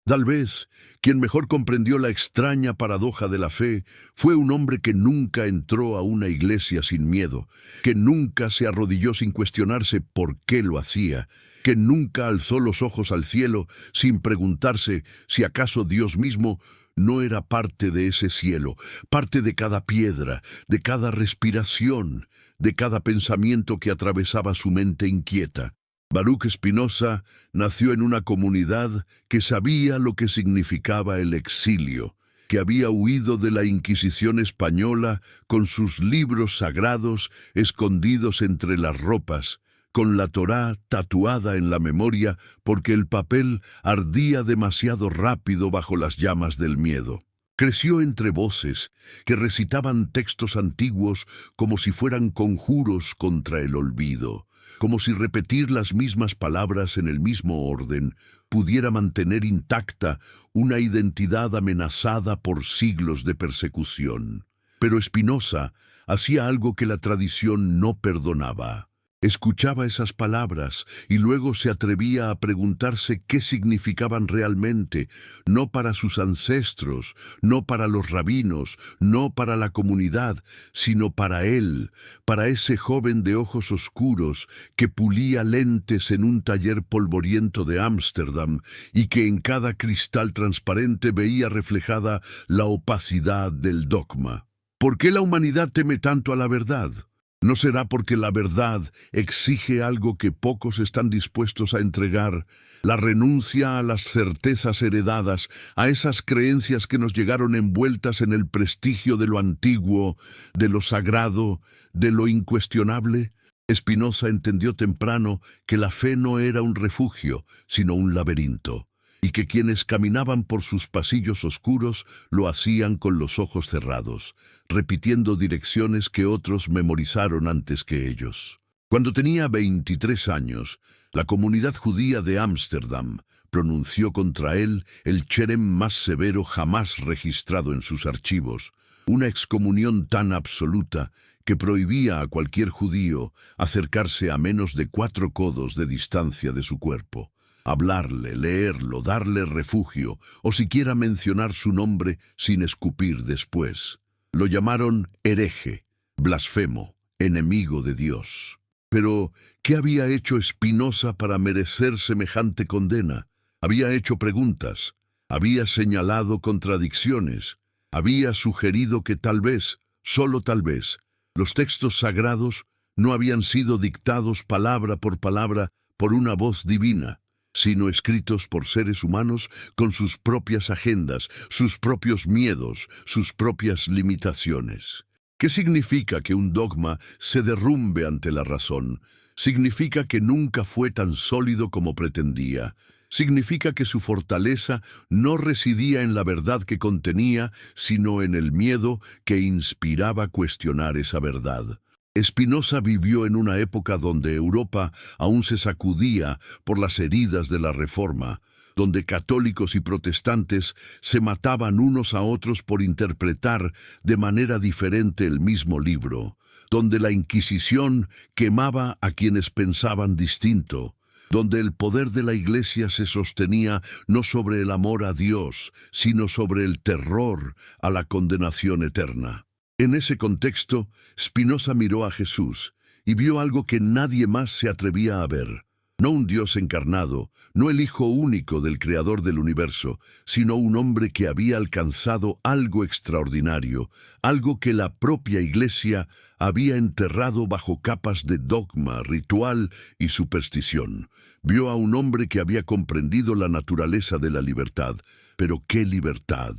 Tal vez, quien mejor comprendió la extraña paradoja de la fe fue un hombre que nunca entró a una iglesia sin miedo, que nunca se arrodilló sin cuestionarse por qué lo hacía, que nunca alzó los ojos al cielo sin preguntarse si acaso Dios mismo no era parte de ese cielo, parte de cada piedra, de cada respiración, de cada pensamiento que atravesaba su mente inquieta. Baruch Spinoza nació en una comunidad que sabía lo que significaba el exilio, que había huido de la Inquisición española con sus libros sagrados escondidos entre las ropas, con la Torá tatuada en la memoria porque el papel ardía demasiado rápido bajo las llamas del miedo. Creció entre voces que recitaban textos antiguos como si fueran conjuros contra el olvido, como si repetir las mismas palabras en el mismo orden pudiera mantener intacta una identidad amenazada por siglos de persecución. Pero Spinoza hacía algo que la tradición no perdonaba. Escuchaba esas palabras y luego se atrevía a preguntarse qué significaban realmente, no para sus ancestros, no para los rabinos, no para la comunidad, sino para él, para ese joven de ojos oscuros que pulía lentes en un taller polvoriento de Ámsterdam y que en cada cristal transparente veía reflejada la opacidad del dogma. ¿Por qué la humanidad teme tanto a la verdad? ¿No será porque la verdad exige algo que pocos están dispuestos a entregar, la renuncia a las certezas heredadas, a esas creencias que nos llegaron envueltas en el prestigio de lo antiguo, de lo sagrado, de lo incuestionable? Spinoza entendió temprano que la fe no era un refugio, sino un laberinto, y que quienes caminaban por sus pasillos oscuros lo hacían con los ojos cerrados, repitiendo direcciones que otros memorizaron antes que ellos. Cuando tenía 23 años, la comunidad judía de Ámsterdam pronunció contra él el cherem más severo jamás registrado en sus archivos, una excomunión tan absoluta que prohibía a cualquier judío acercarse a menos de 4 codos de distancia de su cuerpo. Hablarle, leerlo, darle refugio, o siquiera mencionar su nombre sin escupir después. Lo llamaron hereje, blasfemo, enemigo de Dios. Pero, ¿qué había hecho Spinoza para merecer semejante condena? Había hecho preguntas, había señalado contradicciones, había sugerido que tal vez, solo tal vez, los textos sagrados no habían sido dictados palabra por palabra por una voz divina, sino escritos por seres humanos con sus propias agendas, sus propios miedos, sus propias limitaciones. ¿Qué significa que un dogma se derrumbe ante la razón? Significa que nunca fue tan sólido como pretendía. Significa que su fortaleza no residía en la verdad que contenía, sino en el miedo que inspiraba cuestionar esa verdad. Spinoza vivió en una época donde Europa aún se sacudía por las heridas de la Reforma, donde católicos y protestantes se mataban unos a otros por interpretar de manera diferente el mismo libro, donde la Inquisición quemaba a quienes pensaban distinto, donde el poder de la Iglesia se sostenía no sobre el amor a Dios, sino sobre el terror a la condenación eterna. En ese contexto, Spinoza miró a Jesús y vio algo que nadie más se atrevía a ver. No un Dios encarnado, no el Hijo único del Creador del universo, sino un hombre que había alcanzado algo extraordinario, algo que la propia Iglesia había enterrado bajo capas de dogma, ritual y superstición. Vio a un hombre que había comprendido la naturaleza de la libertad. Pero ¿qué libertad?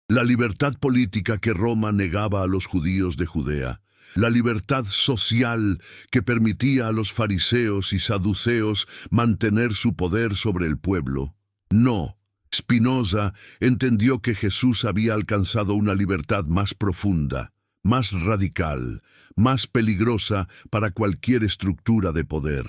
La libertad política que Roma negaba a los judíos de Judea, la libertad social que permitía a los fariseos y saduceos mantener su poder sobre el pueblo. No, Spinoza entendió que Jesús había alcanzado una libertad más profunda, más radical, más peligrosa para cualquier estructura de poder.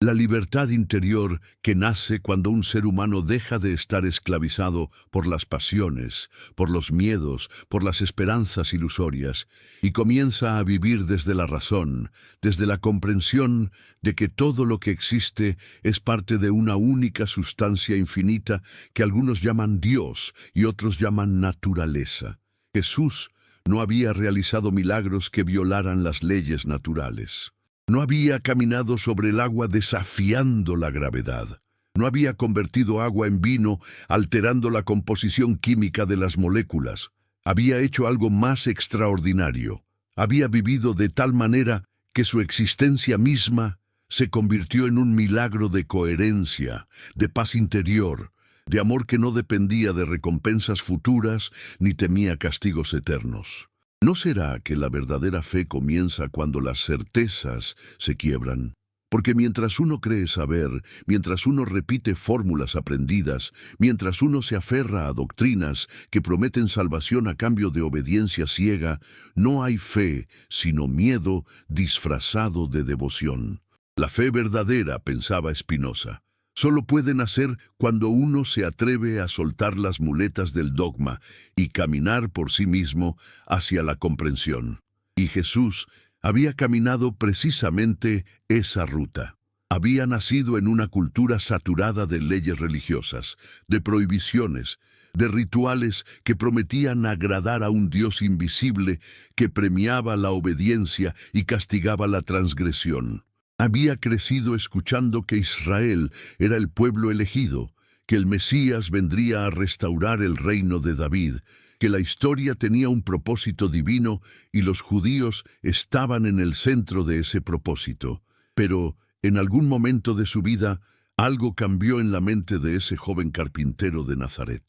La libertad interior que nace cuando un ser humano deja de estar esclavizado por las pasiones, por los miedos, por las esperanzas ilusorias, y comienza a vivir desde la razón, desde la comprensión de que todo lo que existe es parte de una única sustancia infinita que algunos llaman Dios y otros llaman naturaleza. Jesús no había realizado milagros que violaran las leyes naturales. No había caminado sobre el agua desafiando la gravedad. No había convertido agua en vino, alterando la composición química de las moléculas. Había hecho algo más extraordinario. Había vivido de tal manera que su existencia misma se convirtió en un milagro de coherencia, de paz interior, de amor que no dependía de recompensas futuras ni temía castigos eternos. ¿No será que la verdadera fe comienza cuando las certezas se quiebran? Porque mientras uno cree saber, mientras uno repite fórmulas aprendidas, mientras uno se aferra a doctrinas que prometen salvación a cambio de obediencia ciega, no hay fe, sino miedo disfrazado de devoción. La fe verdadera, pensaba Spinoza, solo puede nacer cuando uno se atreve a soltar las muletas del dogma y caminar por sí mismo hacia la comprensión. Y Jesús había caminado precisamente esa ruta. Había nacido en una cultura saturada de leyes religiosas, de prohibiciones, de rituales que prometían agradar a un Dios invisible que premiaba la obediencia y castigaba la transgresión. Había crecido escuchando que Israel era el pueblo elegido, que el Mesías vendría a restaurar el reino de David, que la historia tenía un propósito divino y los judíos estaban en el centro de ese propósito. Pero, en algún momento de su vida, algo cambió en la mente de ese joven carpintero de Nazaret.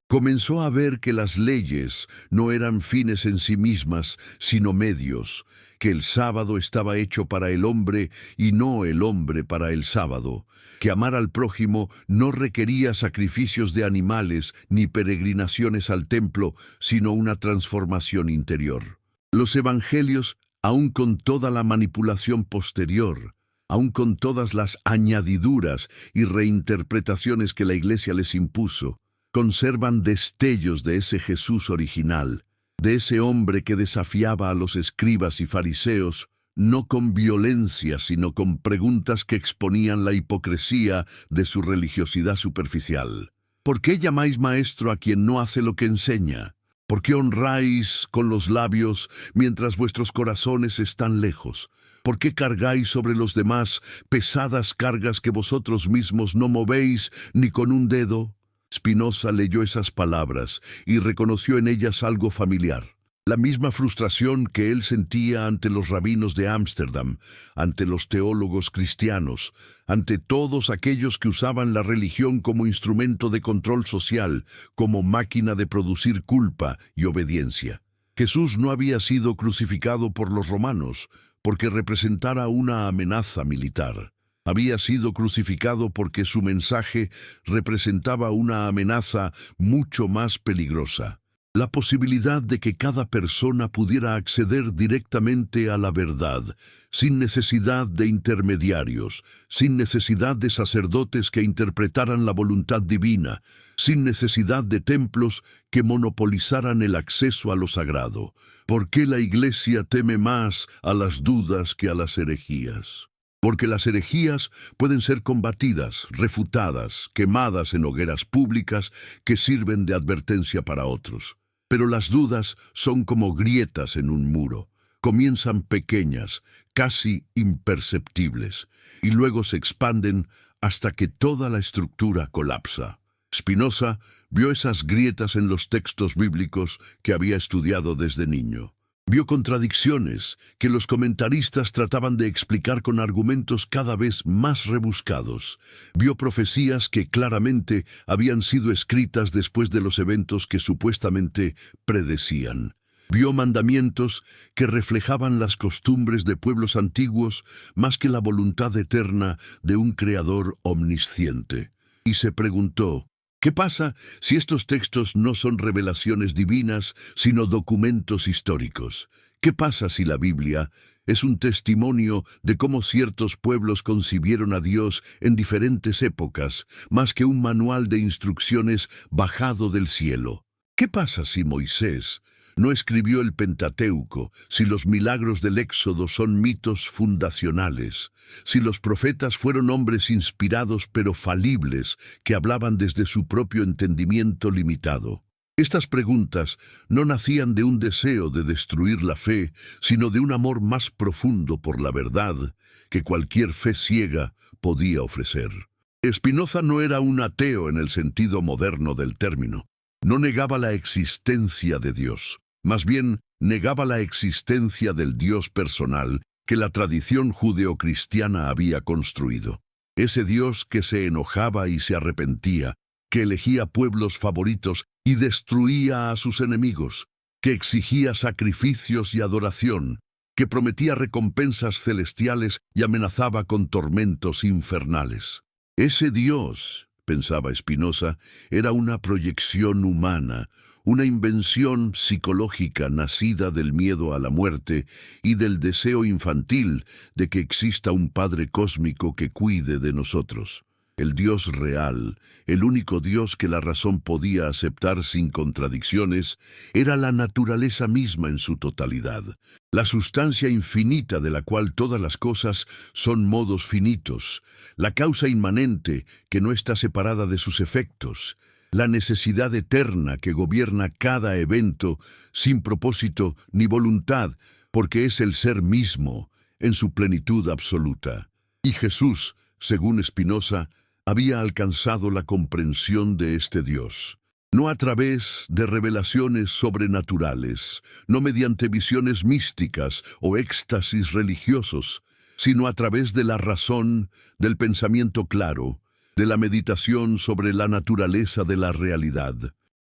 Comenzó a ver que las leyes no eran fines en sí mismas, sino medios, que el sábado estaba hecho para el hombre y no el hombre para el sábado, que amar al prójimo no requería sacrificios de animales ni peregrinaciones al templo, sino una transformación interior. Los evangelios, aun con toda la manipulación posterior, aun con todas las añadiduras y reinterpretaciones que la Iglesia les impuso, conservan destellos de ese Jesús original, de ese hombre que desafiaba a los escribas y fariseos, no con violencia, sino con preguntas que exponían la hipocresía de su religiosidad superficial. ¿Por qué llamáis maestro a quien no hace lo que enseña? ¿Por qué honráis con los labios mientras vuestros corazones están lejos? ¿Por qué cargáis sobre los demás pesadas cargas que vosotros mismos no movéis ni con un dedo? Spinoza leyó esas palabras y reconoció en ellas algo familiar. La misma frustración que él sentía ante los rabinos de Ámsterdam, ante los teólogos cristianos, ante todos aquellos que usaban la religión como instrumento de control social, como máquina de producir culpa y obediencia. Jesús no había sido crucificado por los romanos porque representara una amenaza militar. Había sido crucificado porque su mensaje representaba una amenaza mucho más peligrosa. La posibilidad de que cada persona pudiera acceder directamente a la verdad, sin necesidad de intermediarios, sin necesidad de sacerdotes que interpretaran la voluntad divina, sin necesidad de templos que monopolizaran el acceso a lo sagrado. ¿Por qué la Iglesia teme más a las dudas que a las herejías? Porque las herejías pueden ser combatidas, refutadas, quemadas en hogueras públicas que sirven de advertencia para otros. Pero las dudas son como grietas en un muro. Comienzan pequeñas, casi imperceptibles, y luego se expanden hasta que toda la estructura colapsa. Spinoza vio esas grietas en los textos bíblicos que había estudiado desde niño. Vio contradicciones que los comentaristas trataban de explicar con argumentos cada vez más rebuscados. Vio profecías que claramente habían sido escritas después de los eventos que supuestamente predecían. Vio mandamientos que reflejaban las costumbres de pueblos antiguos más que la voluntad eterna de un creador omnisciente. Y se preguntó, ¿qué pasa si estos textos no son revelaciones divinas, sino documentos históricos? ¿Qué pasa si la Biblia es un testimonio de cómo ciertos pueblos concibieron a Dios en diferentes épocas, más que un manual de instrucciones bajado del cielo? ¿Qué pasa si Moisés no escribió el Pentateuco, si los milagros del Éxodo son mitos fundacionales, si los profetas fueron hombres inspirados pero falibles que hablaban desde su propio entendimiento limitado? Estas preguntas no nacían de un deseo de destruir la fe, sino de un amor más profundo por la verdad que cualquier fe ciega podía ofrecer. Spinoza no era un ateo en el sentido moderno del término. No negaba la existencia de Dios. Más bien, negaba la existencia del Dios personal que la tradición judeocristiana había construido. Ese Dios que se enojaba y se arrepentía, que elegía pueblos favoritos y destruía a sus enemigos, que exigía sacrificios y adoración, que prometía recompensas celestiales y amenazaba con tormentos infernales. Ese Dios, pensaba Spinoza, era una proyección humana, una invención psicológica nacida del miedo a la muerte y del deseo infantil de que exista un Padre cósmico que cuide de nosotros. El Dios real, el único Dios que la razón podía aceptar sin contradicciones, era la naturaleza misma en su totalidad, la sustancia infinita de la cual todas las cosas son modos finitos, la causa inmanente que no está separada de sus efectos, la necesidad eterna que gobierna cada evento sin propósito ni voluntad, porque es el ser mismo en su plenitud absoluta. Y Jesús, según Spinoza, había alcanzado la comprensión de este Dios, no a través de revelaciones sobrenaturales, no mediante visiones místicas o éxtasis religiosos, sino a través de la razón, del pensamiento claro, de la meditación sobre la naturaleza de la realidad.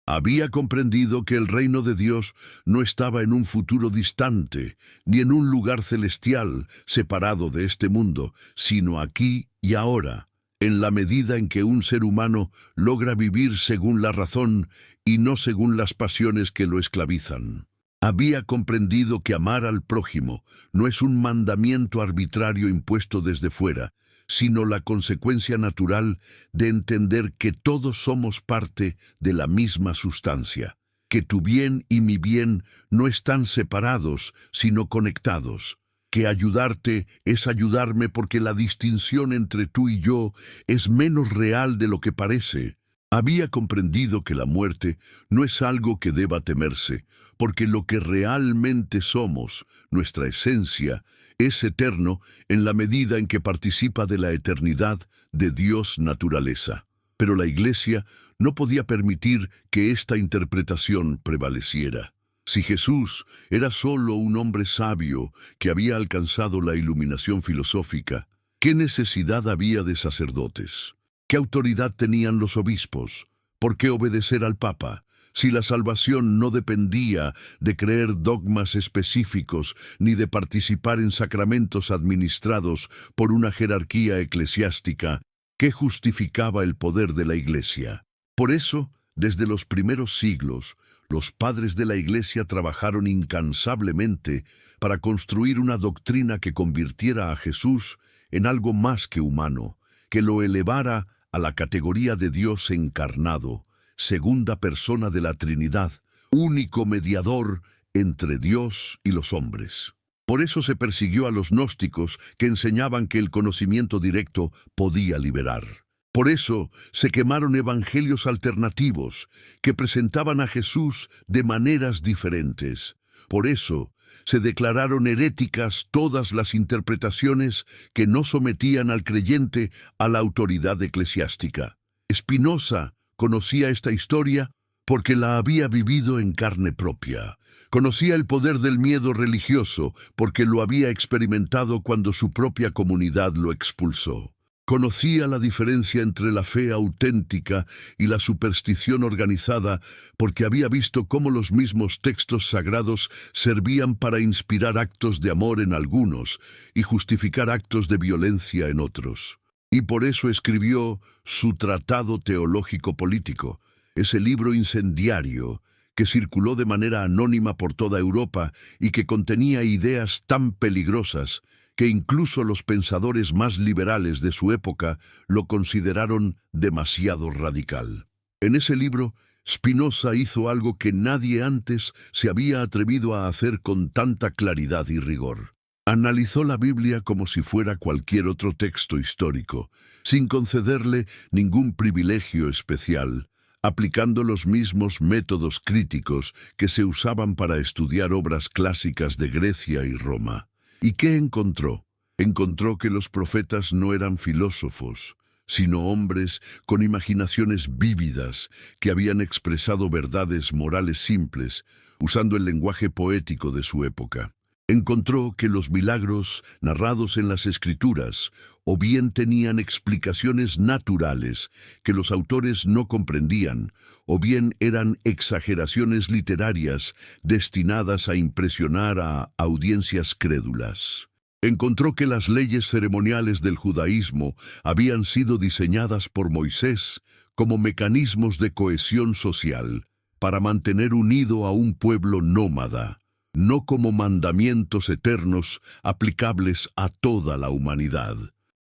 Había comprendido que el reino de Dios no estaba en un futuro distante, ni en un lugar celestial separado de este mundo, sino aquí y ahora, en la medida en que un ser humano logra vivir según la razón y no según las pasiones que lo esclavizan. Había comprendido que amar al prójimo no es un mandamiento arbitrario impuesto desde fuera, sino la consecuencia natural de entender que todos somos parte de la misma sustancia, que tu bien y mi bien no están separados, sino conectados, que ayudarte es ayudarme porque la distinción entre tú y yo es menos real de lo que parece. Había comprendido que la muerte no es algo que deba temerse, porque lo que realmente somos, nuestra esencia, es eterno en la medida en que participa de la eternidad de Dios naturaleza. Pero la Iglesia no podía permitir que esta interpretación prevaleciera. Si Jesús era solo un hombre sabio que había alcanzado la iluminación filosófica, ¿qué necesidad había de sacerdotes? ¿Qué autoridad tenían los obispos? ¿Por qué obedecer al Papa? Si la salvación no dependía de creer dogmas específicos ni de participar en sacramentos administrados por una jerarquía eclesiástica, ¿qué justificaba el poder de la Iglesia? Por eso, desde los primeros siglos, los padres de la Iglesia trabajaron incansablemente para construir una doctrina que convirtiera a Jesús en algo más que humano, que lo elevara a la categoría de Dios encarnado, segunda persona de la Trinidad, único mediador entre Dios y los hombres. Por eso se persiguió a los gnósticos que enseñaban que el conocimiento directo podía liberar. Por eso se quemaron evangelios alternativos que presentaban a Jesús de maneras diferentes. Por eso se declararon heréticas todas las interpretaciones que no sometían al creyente a la autoridad eclesiástica. Spinoza conocía esta historia porque la había vivido en carne propia. Conocía el poder del miedo religioso porque lo había experimentado cuando su propia comunidad lo expulsó. Conocía la diferencia entre la fe auténtica y la superstición organizada porque había visto cómo los mismos textos sagrados servían para inspirar actos de amor en algunos y justificar actos de violencia en otros. Y por eso escribió su Tratado Teológico Político, ese libro incendiario que circuló de manera anónima por toda Europa y que contenía ideas tan peligrosas que incluso los pensadores más liberales de su época lo consideraron demasiado radical. En ese libro, Spinoza hizo algo que nadie antes se había atrevido a hacer con tanta claridad y rigor. Analizó la Biblia como si fuera cualquier otro texto histórico, sin concederle ningún privilegio especial, aplicando los mismos métodos críticos que se usaban para estudiar obras clásicas de Grecia y Roma. ¿Y qué encontró? Encontró que los profetas no eran filósofos, sino hombres con imaginaciones vívidas que habían expresado verdades morales simples, usando el lenguaje poético de su época. Encontró que los milagros narrados en las Escrituras o bien tenían explicaciones naturales que los autores no comprendían, o bien eran exageraciones literarias destinadas a impresionar a audiencias crédulas. Encontró que las leyes ceremoniales del judaísmo habían sido diseñadas por Moisés como mecanismos de cohesión social para mantener unido a un pueblo nómada, no como mandamientos eternos aplicables a toda la humanidad.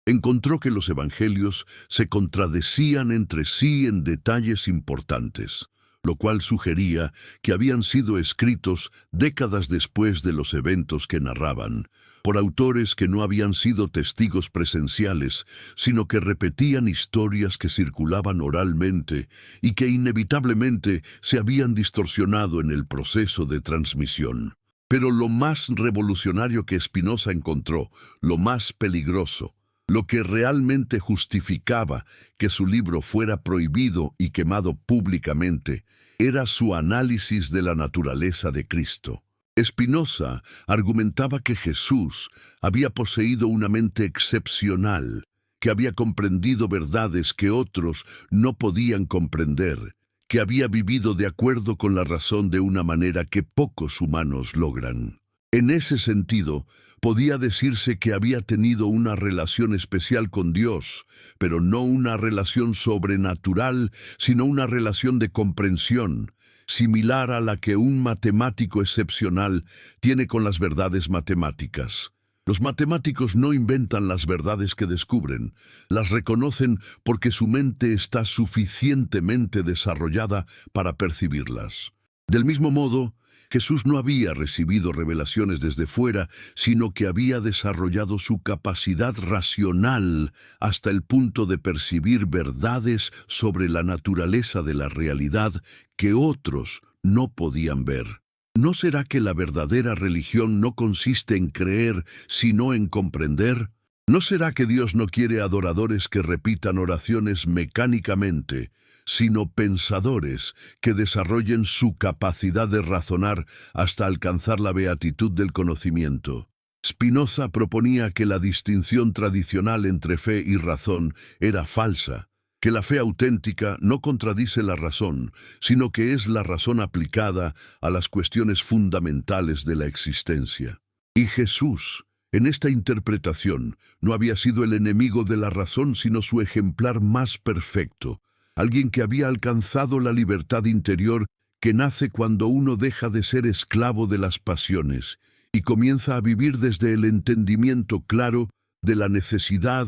Encontró que los evangelios se contradecían entre sí en detalles importantes, lo cual sugería que habían sido escritos décadas después de los eventos que narraban, por autores que no habían sido testigos presenciales, sino que repetían historias que circulaban oralmente y que inevitablemente se habían distorsionado en el proceso de transmisión. Pero lo más revolucionario que Spinoza encontró, lo más peligroso, lo que realmente justificaba que su libro fuera prohibido y quemado públicamente, era su análisis de la naturaleza de Cristo. Spinoza argumentaba que Jesús había poseído una mente excepcional, que había comprendido verdades que otros no podían comprender, que había vivido de acuerdo con la razón de una manera que pocos humanos logran. En ese sentido, podía decirse que había tenido una relación especial con Dios, pero no una relación sobrenatural, sino una relación de comprensión, similar a la que un matemático excepcional tiene con las verdades matemáticas. Los matemáticos no inventan las verdades que descubren, las reconocen porque su mente está suficientemente desarrollada para percibirlas. Del mismo modo, Jesús no había recibido revelaciones desde fuera, sino que había desarrollado su capacidad racional hasta el punto de percibir verdades sobre la naturaleza de la realidad que otros no podían ver. ¿No será que la verdadera religión no consiste en creer, sino en comprender? ¿No será que Dios no quiere adoradores que repitan oraciones mecánicamente, sino pensadores que desarrollen su capacidad de razonar hasta alcanzar la beatitud del conocimiento? Spinoza proponía que la distinción tradicional entre fe y razón era falsa, que la fe auténtica no contradice la razón, sino que es la razón aplicada a las cuestiones fundamentales de la existencia. Y Jesús, en esta interpretación, no había sido el enemigo de la razón, sino su ejemplar más perfecto, alguien que había alcanzado la libertad interior que nace cuando uno deja de ser esclavo de las pasiones y comienza a vivir desde el entendimiento claro de la necesidad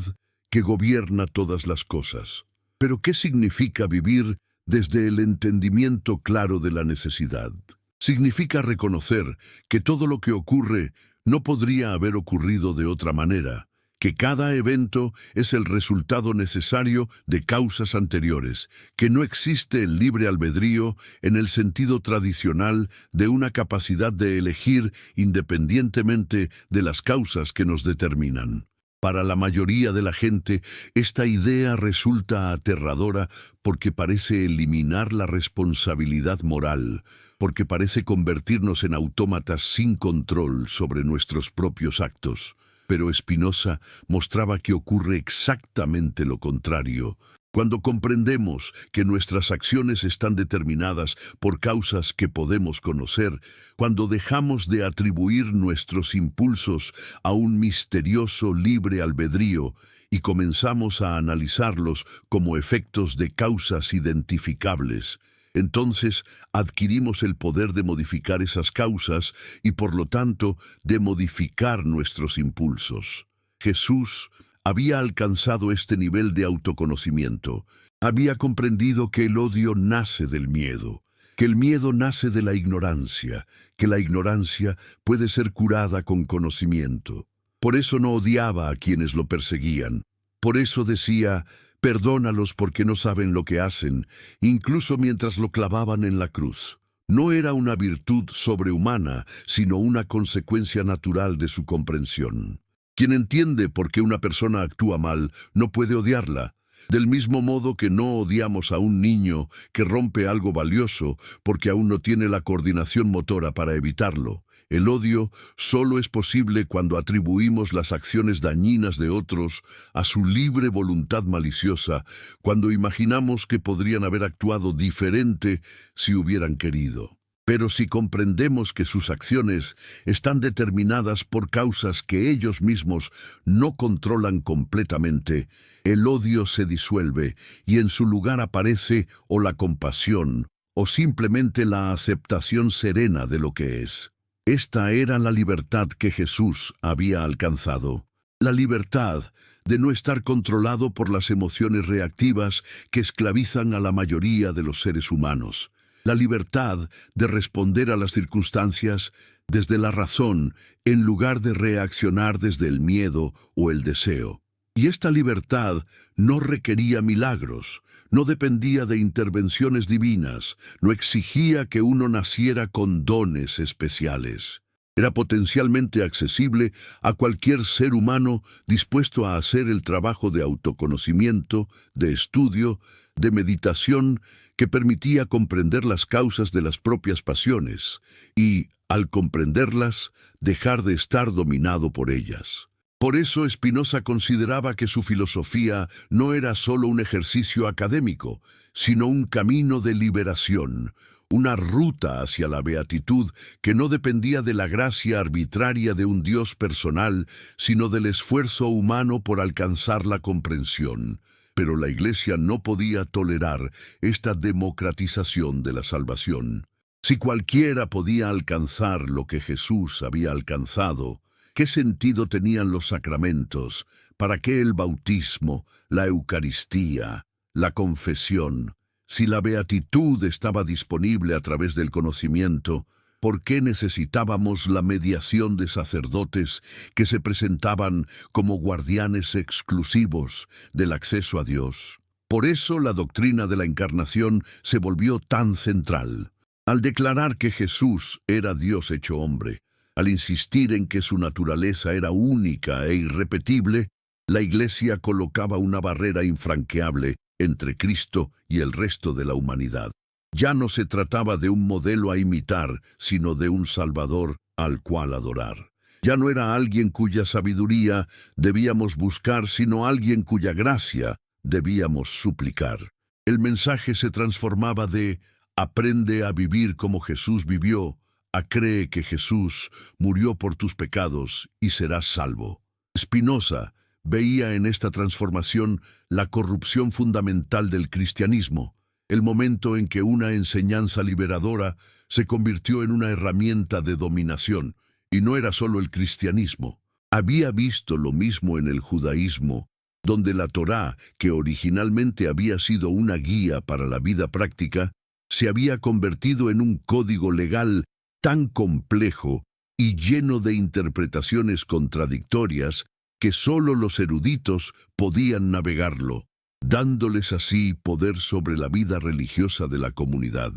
que gobierna todas las cosas. ¿Pero qué significa vivir desde el entendimiento claro de la necesidad? Significa reconocer que todo lo que ocurre no podría haber ocurrido de otra manera, que cada evento es el resultado necesario de causas anteriores, que no existe el libre albedrío en el sentido tradicional de una capacidad de elegir independientemente de las causas que nos determinan. Para la mayoría de la gente, esta idea resulta aterradora porque parece eliminar la responsabilidad moral, porque parece convertirnos en autómatas sin control sobre nuestros propios actos. Pero Spinoza mostraba que ocurre exactamente lo contrario. Cuando comprendemos que nuestras acciones están determinadas por causas que podemos conocer, cuando dejamos de atribuir nuestros impulsos a un misterioso libre albedrío y comenzamos a analizarlos como efectos de causas identificables, Entonces adquirimos el poder de modificar esas causas y por lo tanto de modificar nuestros impulsos. Jesús había alcanzado este nivel de autoconocimiento. Había comprendido que el odio nace del miedo, que el miedo nace de la ignorancia, que la ignorancia puede ser curada con conocimiento. Por eso no odiaba a quienes lo perseguían. Por eso decía: perdónalos porque no saben lo que hacen, incluso mientras lo clavaban en la cruz. No era una virtud sobrehumana, sino una consecuencia natural de su comprensión. Quien entiende por qué una persona actúa mal, no puede odiarla. Del mismo modo que no odiamos a un niño que rompe algo valioso porque aún no tiene la coordinación motora para evitarlo. El odio solo es posible cuando atribuimos las acciones dañinas de otros a su libre voluntad maliciosa, cuando imaginamos que podrían haber actuado diferente si hubieran querido. Pero si comprendemos que sus acciones están determinadas por causas que ellos mismos no controlan completamente, el odio se disuelve y en su lugar aparece o la compasión o simplemente la aceptación serena de lo que es. Esta era la libertad que Jesús había alcanzado. La libertad de no estar controlado por las emociones reactivas que esclavizan a la mayoría de los seres humanos. La libertad de responder a las circunstancias desde la razón en lugar de reaccionar desde el miedo o el deseo. Y esta libertad no requería milagros, no dependía de intervenciones divinas, no exigía que uno naciera con dones especiales. Era potencialmente accesible a cualquier ser humano dispuesto a hacer el trabajo de autoconocimiento, de estudio, de meditación que permitía comprender las causas de las propias pasiones y, al comprenderlas, dejar de estar dominado por ellas. Por eso Spinoza consideraba que su filosofía no era solo un ejercicio académico, sino un camino de liberación, una ruta hacia la beatitud que no dependía de la gracia arbitraria de un Dios personal, sino del esfuerzo humano por alcanzar la comprensión. Pero la Iglesia no podía tolerar esta democratización de la salvación. Si cualquiera podía alcanzar lo que Jesús había alcanzado, ¿qué sentido tenían los sacramentos? ¿Para qué el bautismo, la Eucaristía, la confesión? Si la beatitud estaba disponible a través del conocimiento, ¿por qué necesitábamos la mediación de sacerdotes que se presentaban como guardianes exclusivos del acceso a Dios? Por eso la doctrina de la encarnación se volvió tan central. Al declarar que Jesús era Dios hecho hombre, al insistir en que su naturaleza era única e irrepetible, la Iglesia colocaba una barrera infranqueable entre Cristo y el resto de la humanidad. Ya no se trataba de un modelo a imitar, sino de un Salvador al cual adorar. Ya no era alguien cuya sabiduría debíamos buscar, sino alguien cuya gracia debíamos suplicar. El mensaje se transformaba de «aprende a vivir como Jesús vivió», a «cree que Jesús murió por tus pecados y serás salvo». Spinoza veía en esta transformación la corrupción fundamental del cristianismo, el momento en que una enseñanza liberadora se convirtió en una herramienta de dominación, y no era solo el cristianismo. Había visto lo mismo en el judaísmo, donde la Torá, que originalmente había sido una guía para la vida práctica, se había convertido en un código legal tan complejo y lleno de interpretaciones contradictorias que solo los eruditos podían navegarlo, dándoles así poder sobre la vida religiosa de la comunidad.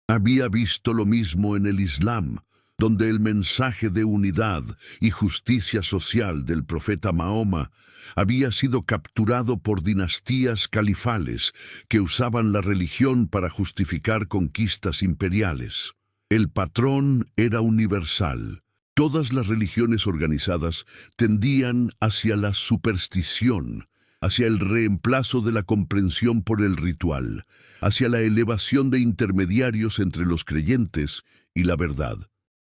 Había visto lo mismo en el Islam, donde el mensaje de unidad y justicia social del profeta Mahoma había sido capturado por dinastías califales que usaban la religión para justificar conquistas imperiales. El patrón era universal. Todas las religiones organizadas tendían hacia la superstición, hacia el reemplazo de la comprensión por el ritual, hacia la elevación de intermediarios entre los creyentes y la verdad.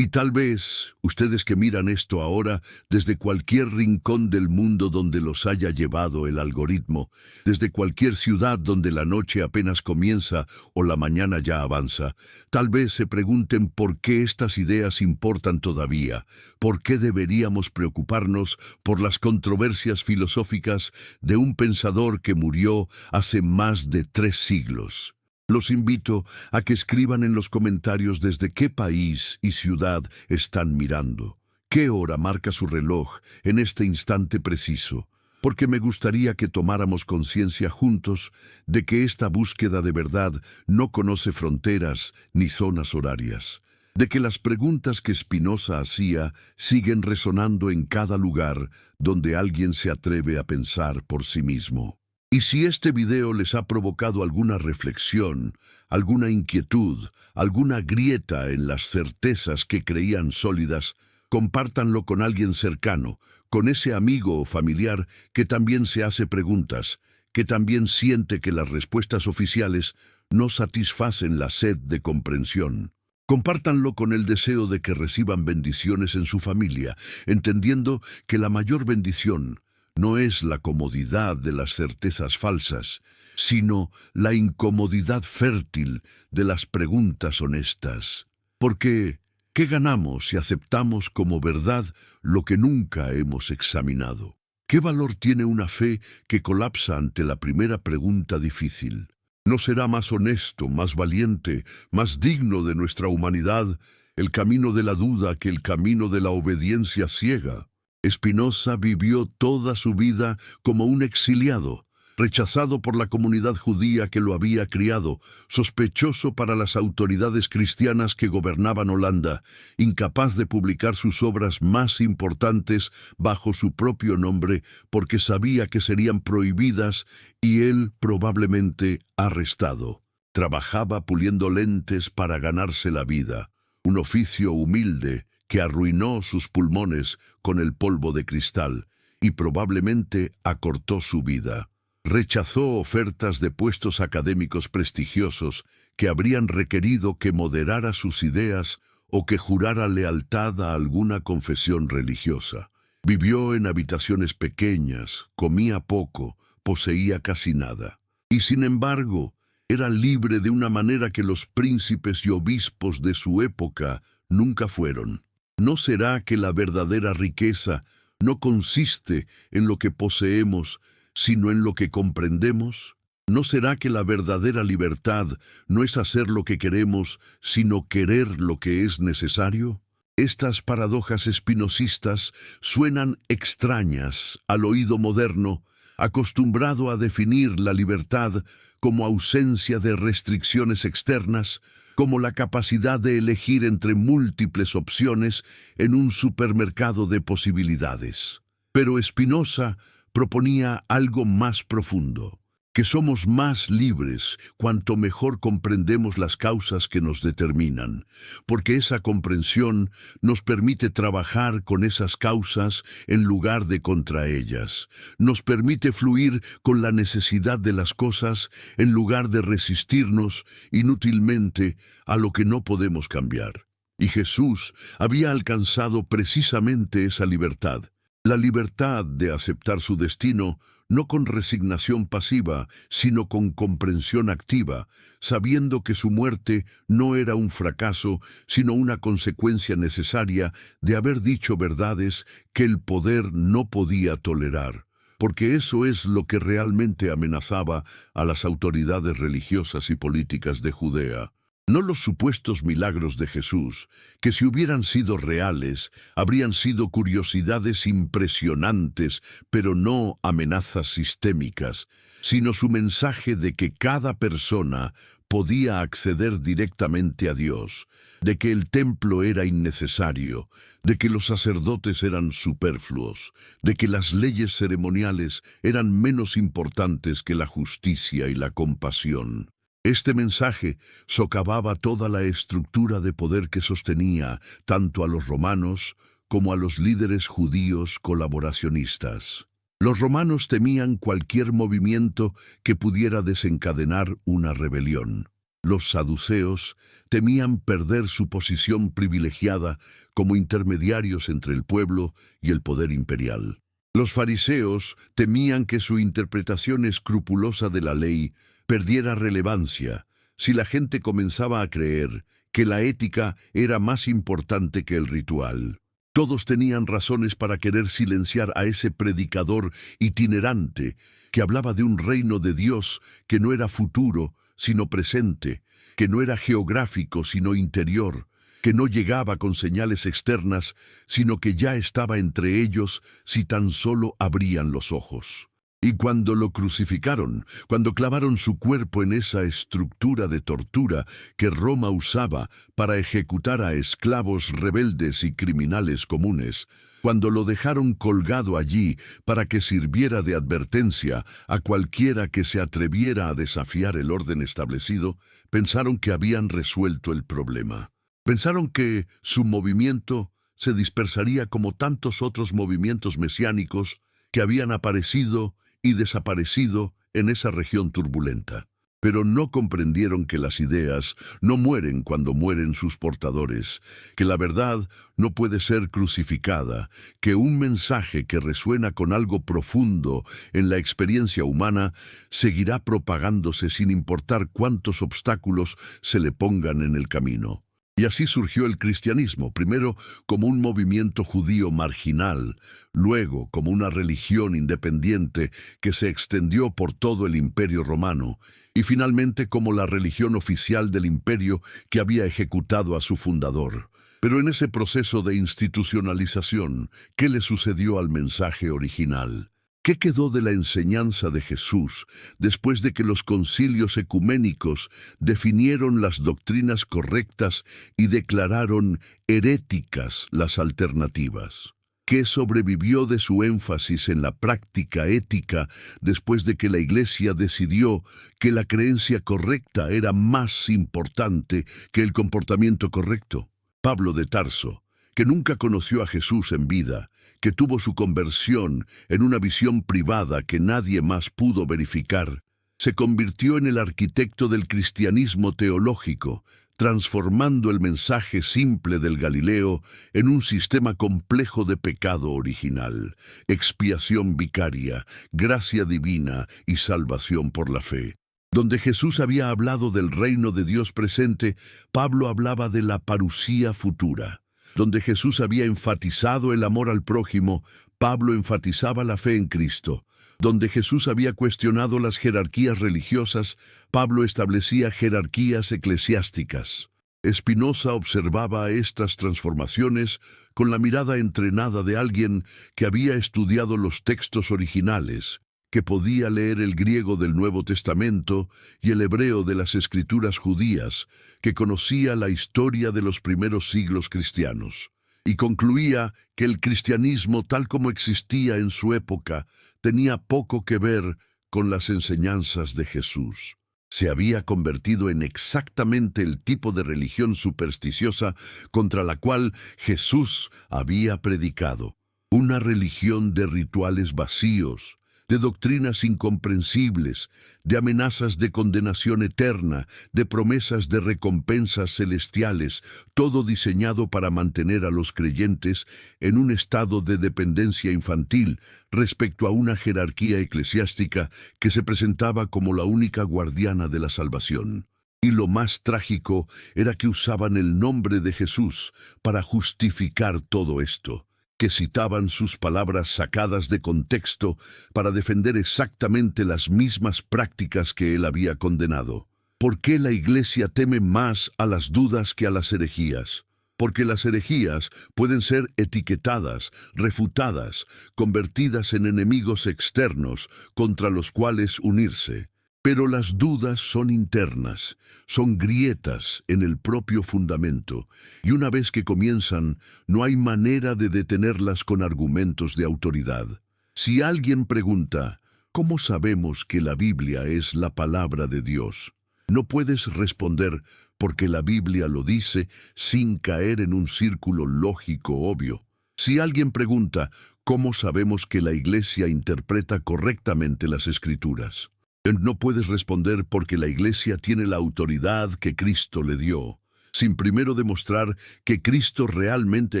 Y tal vez, ustedes que miran esto ahora, desde cualquier rincón del mundo donde los haya llevado el algoritmo, desde cualquier ciudad donde la noche apenas comienza o la mañana ya avanza, tal vez se pregunten por qué estas ideas importan todavía, por qué deberíamos preocuparnos por las controversias filosóficas de un pensador que murió hace más de 3 siglos. Los invito a que escriban en los comentarios desde qué país y ciudad están mirando, qué hora marca su reloj en este instante preciso, porque me gustaría que tomáramos conciencia juntos de que esta búsqueda de verdad no conoce fronteras ni zonas horarias, de que las preguntas que Spinoza hacía siguen resonando en cada lugar donde alguien se atreve a pensar por sí mismo. Y si este video les ha provocado alguna reflexión, alguna inquietud, alguna grieta en las certezas que creían sólidas, compártanlo con alguien cercano, con ese amigo o familiar que también se hace preguntas, que también siente que las respuestas oficiales no satisfacen la sed de comprensión. Compártanlo con el deseo de que reciban bendiciones en su familia, entendiendo que la mayor bendición no es la comodidad de las certezas falsas, sino la incomodidad fértil de las preguntas honestas. Porque, ¿qué ganamos si aceptamos como verdad lo que nunca hemos examinado? ¿Qué valor tiene una fe que colapsa ante la primera pregunta difícil? ¿No será más honesto, más valiente, más digno de nuestra humanidad el camino de la duda que el camino de la obediencia ciega? Spinoza vivió toda su vida como un exiliado, rechazado por la comunidad judía que lo había criado, sospechoso para las autoridades cristianas que gobernaban Holanda, incapaz de publicar sus obras más importantes bajo su propio nombre porque sabía que serían prohibidas y él probablemente arrestado. Trabajaba puliendo lentes para ganarse la vida, un oficio humilde que arruinó sus pulmones con el polvo de cristal y probablemente acortó su vida. Rechazó ofertas de puestos académicos prestigiosos que habrían requerido que moderara sus ideas o que jurara lealtad a alguna confesión religiosa. Vivió en habitaciones pequeñas, comía poco, poseía casi nada. Y sin embargo, era libre de una manera que los príncipes y obispos de su época nunca fueron. ¿No será que la verdadera riqueza no consiste en lo que poseemos, sino en lo que comprendemos? ¿No será que la verdadera libertad no es hacer lo que queremos, sino querer lo que es necesario? Estas paradojas espinosistas suenan extrañas al oído moderno, acostumbrado a definir la libertad como ausencia de restricciones externas, como la capacidad de elegir entre múltiples opciones en un supermercado de posibilidades. Pero Spinoza proponía algo más profundo, que somos más libres cuanto mejor comprendemos las causas que nos determinan, porque esa comprensión nos permite trabajar con esas causas en lugar de contra ellas, nos permite fluir con la necesidad de las cosas en lugar de resistirnos inútilmente a lo que no podemos cambiar. Y Jesús había alcanzado precisamente esa libertad, la libertad de aceptar su destino, no con resignación pasiva, sino con comprensión activa, sabiendo que su muerte no era un fracaso, sino una consecuencia necesaria de haber dicho verdades que el poder no podía tolerar, porque eso es lo que realmente amenazaba a las autoridades religiosas y políticas de Judea. No los supuestos milagros de Jesús, que si hubieran sido reales, habrían sido curiosidades impresionantes, pero no amenazas sistémicas, sino su mensaje de que cada persona podía acceder directamente a Dios, de que el templo era innecesario, de que los sacerdotes eran superfluos, de que las leyes ceremoniales eran menos importantes que la justicia y la compasión. Este mensaje socavaba toda la estructura de poder que sostenía tanto a los romanos como a los líderes judíos colaboracionistas. Los romanos temían cualquier movimiento que pudiera desencadenar una rebelión. Los saduceos temían perder su posición privilegiada como intermediarios entre el pueblo y el poder imperial. Los fariseos temían que su interpretación escrupulosa de la ley perdiera relevancia si la gente comenzaba a creer que la ética era más importante que el ritual. Todos tenían razones para querer silenciar a ese predicador itinerante que hablaba de un reino de Dios que no era futuro, sino presente, que no era geográfico, sino interior, que no llegaba con señales externas, sino que ya estaba entre ellos si tan solo abrían los ojos. Y cuando lo crucificaron, cuando clavaron su cuerpo en esa estructura de tortura que Roma usaba para ejecutar a esclavos rebeldes y criminales comunes, cuando lo dejaron colgado allí para que sirviera de advertencia a cualquiera que se atreviera a desafiar el orden establecido, pensaron que habían resuelto el problema. Pensaron que su movimiento se dispersaría como tantos otros movimientos mesiánicos que habían aparecido y desaparecido en esa región turbulenta. Pero no comprendieron que las ideas no mueren cuando mueren sus portadores, que la verdad no puede ser crucificada, que un mensaje que resuena con algo profundo en la experiencia humana seguirá propagándose sin importar cuántos obstáculos se le pongan en el camino. Y así surgió el cristianismo, primero como un movimiento judío marginal, luego como una religión independiente que se extendió por todo el Imperio Romano, y finalmente como la religión oficial del imperio que había ejecutado a su fundador. Pero en ese proceso de institucionalización, ¿qué le sucedió al mensaje original? ¿Qué quedó de la enseñanza de Jesús después de que los concilios ecuménicos definieron las doctrinas correctas y declararon heréticas las alternativas? ¿Qué sobrevivió de su énfasis en la práctica ética después de que la Iglesia decidió que la creencia correcta era más importante que el comportamiento correcto? Pablo de Tarso, que nunca conoció a Jesús en vida, que tuvo su conversión en una visión privada que nadie más pudo verificar, se convirtió en el arquitecto del cristianismo teológico, transformando el mensaje simple del Galileo en un sistema complejo de pecado original, expiación vicaria, gracia divina y salvación por la fe. Donde Jesús había hablado del reino de Dios presente, Pablo hablaba de la parusía futura. Donde Jesús había enfatizado el amor al prójimo, Pablo enfatizaba la fe en Cristo. Donde Jesús había cuestionado las jerarquías religiosas, Pablo establecía jerarquías eclesiásticas. Spinoza observaba estas transformaciones con la mirada entrenada de alguien que había estudiado los textos originales, que podía leer el griego del Nuevo Testamento y el hebreo de las Escrituras judías, que conocía la historia de los primeros siglos cristianos, y concluía que el cristianismo tal como existía en su época tenía poco que ver con las enseñanzas de Jesús. Se había convertido en exactamente el tipo de religión supersticiosa contra la cual Jesús había predicado. Una religión de rituales vacíos, de doctrinas incomprensibles, de amenazas de condenación eterna, de promesas de recompensas celestiales, todo diseñado para mantener a los creyentes en un estado de dependencia infantil respecto a una jerarquía eclesiástica que se presentaba como la única guardiana de la salvación. Y lo más trágico era que usaban el nombre de Jesús para justificar todo esto, que citaban sus palabras sacadas de contexto para defender exactamente las mismas prácticas que él había condenado. ¿Por qué la Iglesia teme más a las dudas que a las herejías? Porque las herejías pueden ser etiquetadas, refutadas, convertidas en enemigos externos contra los cuales unirse. Pero las dudas son internas, son grietas en el propio fundamento, y una vez que comienzan, no hay manera de detenerlas con argumentos de autoridad. Si alguien pregunta, ¿cómo sabemos que la Biblia es la palabra de Dios? No puedes responder porque la Biblia lo dice sin caer en un círculo lógico obvio. Si alguien pregunta, ¿cómo sabemos que la Iglesia interpreta correctamente las Escrituras? No puedes responder porque la Iglesia tiene la autoridad que Cristo le dio, sin primero demostrar que Cristo realmente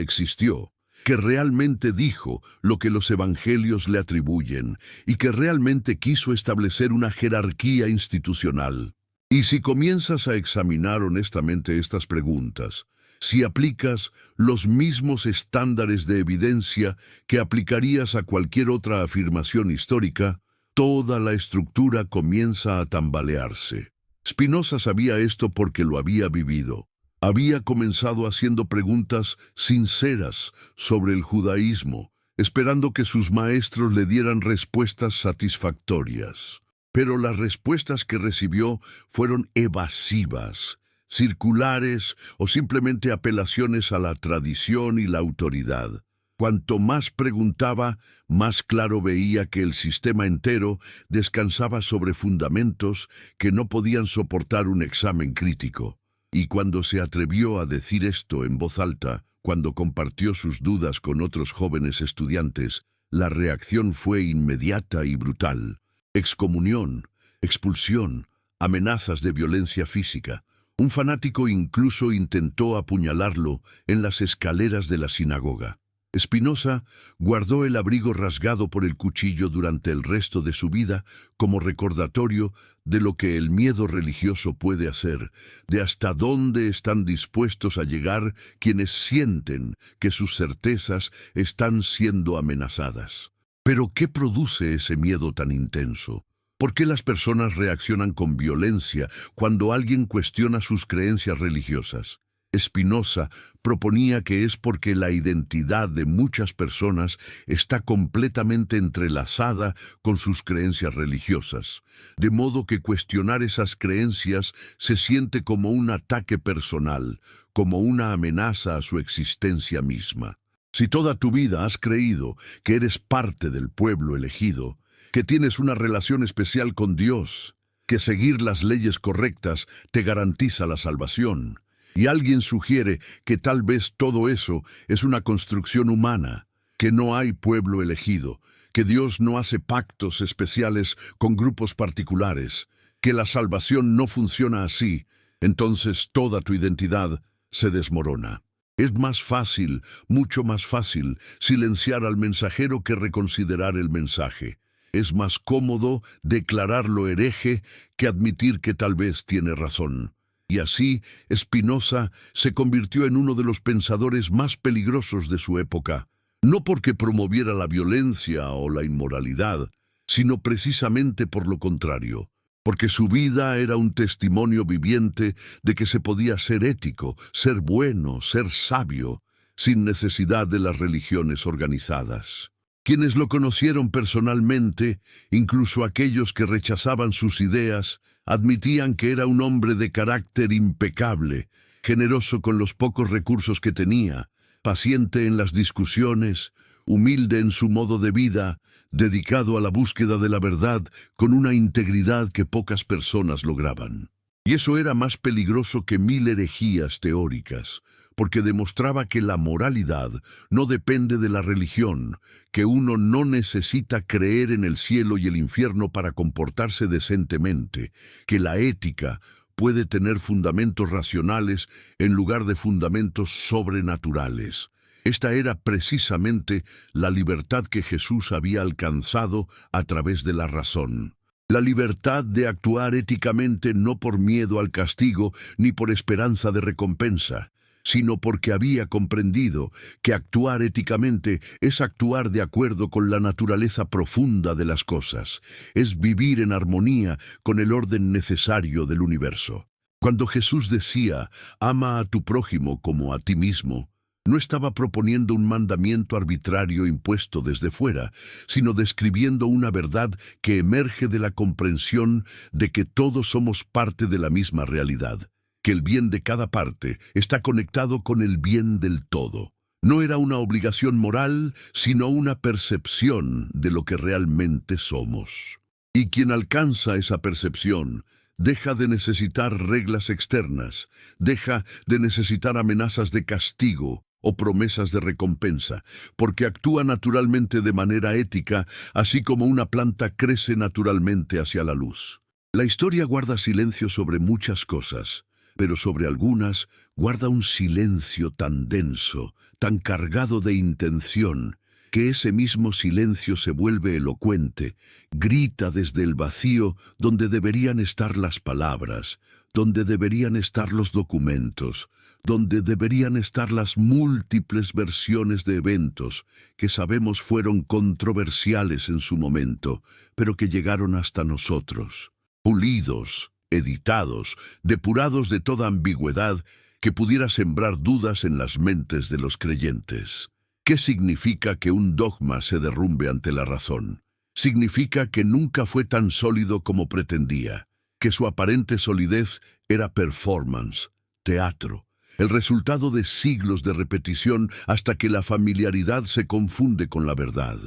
existió, que realmente dijo lo que los evangelios le atribuyen y que realmente quiso establecer una jerarquía institucional. Y si comienzas a examinar honestamente estas preguntas, si aplicas los mismos estándares de evidencia que aplicarías a cualquier otra afirmación histórica, toda la estructura comienza a tambalearse. Spinoza sabía esto porque lo había vivido. Había comenzado haciendo preguntas sinceras sobre el judaísmo, esperando que sus maestros le dieran respuestas satisfactorias. Pero las respuestas que recibió fueron evasivas, circulares o simplemente apelaciones a la tradición y la autoridad. Cuanto más preguntaba, más claro veía que el sistema entero descansaba sobre fundamentos que no podían soportar un examen crítico. Y cuando se atrevió a decir esto en voz alta, cuando compartió sus dudas con otros jóvenes estudiantes, la reacción fue inmediata y brutal. Excomunión, expulsión, amenazas de violencia física. Un fanático incluso intentó apuñalarlo en las escaleras de la sinagoga. Spinoza guardó el abrigo rasgado por el cuchillo durante el resto de su vida como recordatorio de lo que el miedo religioso puede hacer, de hasta dónde están dispuestos a llegar quienes sienten que sus certezas están siendo amenazadas. Pero, ¿qué produce ese miedo tan intenso? ¿Por qué las personas reaccionan con violencia cuando alguien cuestiona sus creencias religiosas? Spinoza proponía que es porque la identidad de muchas personas está completamente entrelazada con sus creencias religiosas, de modo que cuestionar esas creencias se siente como un ataque personal, como una amenaza a su existencia misma. Si toda tu vida has creído que eres parte del pueblo elegido, que tienes una relación especial con Dios, que seguir las leyes correctas te garantiza la salvación, y alguien sugiere que tal vez todo eso es una construcción humana, que no hay pueblo elegido, que Dios no hace pactos especiales con grupos particulares, que la salvación no funciona así, entonces toda tu identidad se desmorona. Es más fácil, mucho más fácil, silenciar al mensajero que reconsiderar el mensaje. Es más cómodo declararlo hereje que admitir que tal vez tiene razón. Y así, Spinoza se convirtió en uno de los pensadores más peligrosos de su época, no porque promoviera la violencia o la inmoralidad, sino precisamente por lo contrario, porque su vida era un testimonio viviente de que se podía ser ético, ser bueno, ser sabio, sin necesidad de las religiones organizadas. Quienes lo conocieron personalmente, incluso aquellos que rechazaban sus ideas, admitían que era un hombre de carácter impecable, generoso con los pocos recursos que tenía, paciente en las discusiones, humilde en su modo de vida, dedicado a la búsqueda de la verdad con una integridad que pocas personas lograban. Y eso era más peligroso que 1000 herejías teóricas, porque demostraba que la moralidad no depende de la religión, que uno no necesita creer en el cielo y el infierno para comportarse decentemente, que la ética puede tener fundamentos racionales en lugar de fundamentos sobrenaturales. Esta era precisamente la libertad que Jesús había alcanzado a través de la razón. La libertad de actuar éticamente no por miedo al castigo ni por esperanza de recompensa, sino porque había comprendido que actuar éticamente es actuar de acuerdo con la naturaleza profunda de las cosas, es vivir en armonía con el orden necesario del universo. Cuando Jesús decía, ama a tu prójimo como a ti mismo, no estaba proponiendo un mandamiento arbitrario impuesto desde fuera, sino describiendo una verdad que emerge de la comprensión de que todos somos parte de la misma realidad, que el bien de cada parte está conectado con el bien del todo. No era una obligación moral, sino una percepción de lo que realmente somos. Y quien alcanza esa percepción deja de necesitar reglas externas, deja de necesitar amenazas de castigo o promesas de recompensa, porque actúa naturalmente de manera ética, así como una planta crece naturalmente hacia la luz. La historia guarda silencio sobre muchas cosas, pero sobre algunas guarda un silencio tan denso, tan cargado de intención, que ese mismo silencio se vuelve elocuente, grita desde el vacío donde deberían estar las palabras, donde deberían estar los documentos, donde deberían estar las múltiples versiones de eventos que sabemos fueron controversiales en su momento, pero que llegaron hasta nosotros, pulidos, editados, depurados de toda ambigüedad que pudiera sembrar dudas en las mentes de los creyentes. ¿Qué significa que un dogma se derrumbe ante la razón? Significa que nunca fue tan sólido como pretendía, que su aparente solidez era performance, teatro, el resultado de siglos de repetición hasta que la familiaridad se confunde con la verdad.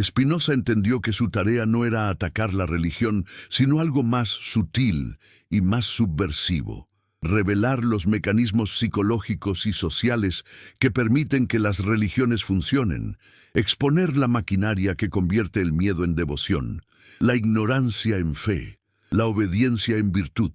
Spinoza entendió que su tarea no era atacar la religión, sino algo más sutil y más subversivo. Revelar los mecanismos psicológicos y sociales que permiten que las religiones funcionen, exponer la maquinaria que convierte el miedo en devoción, la ignorancia en fe, la obediencia en virtud.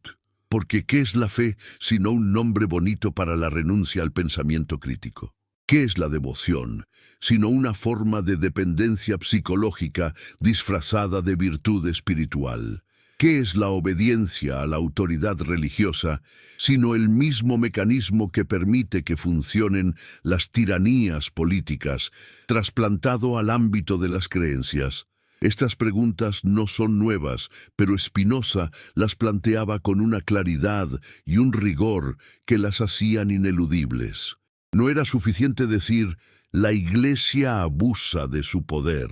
Porque ¿qué es la fe sino un nombre bonito para la renuncia al pensamiento crítico? ¿Qué es la devoción sino una forma de dependencia psicológica disfrazada de virtud espiritual? ¿Qué es la obediencia a la autoridad religiosa, sino el mismo mecanismo que permite que funcionen las tiranías políticas, trasplantado al ámbito de las creencias? Estas preguntas no son nuevas, pero Spinoza las planteaba con una claridad y un rigor que las hacían ineludibles. No era suficiente decir, la Iglesia abusa de su poder.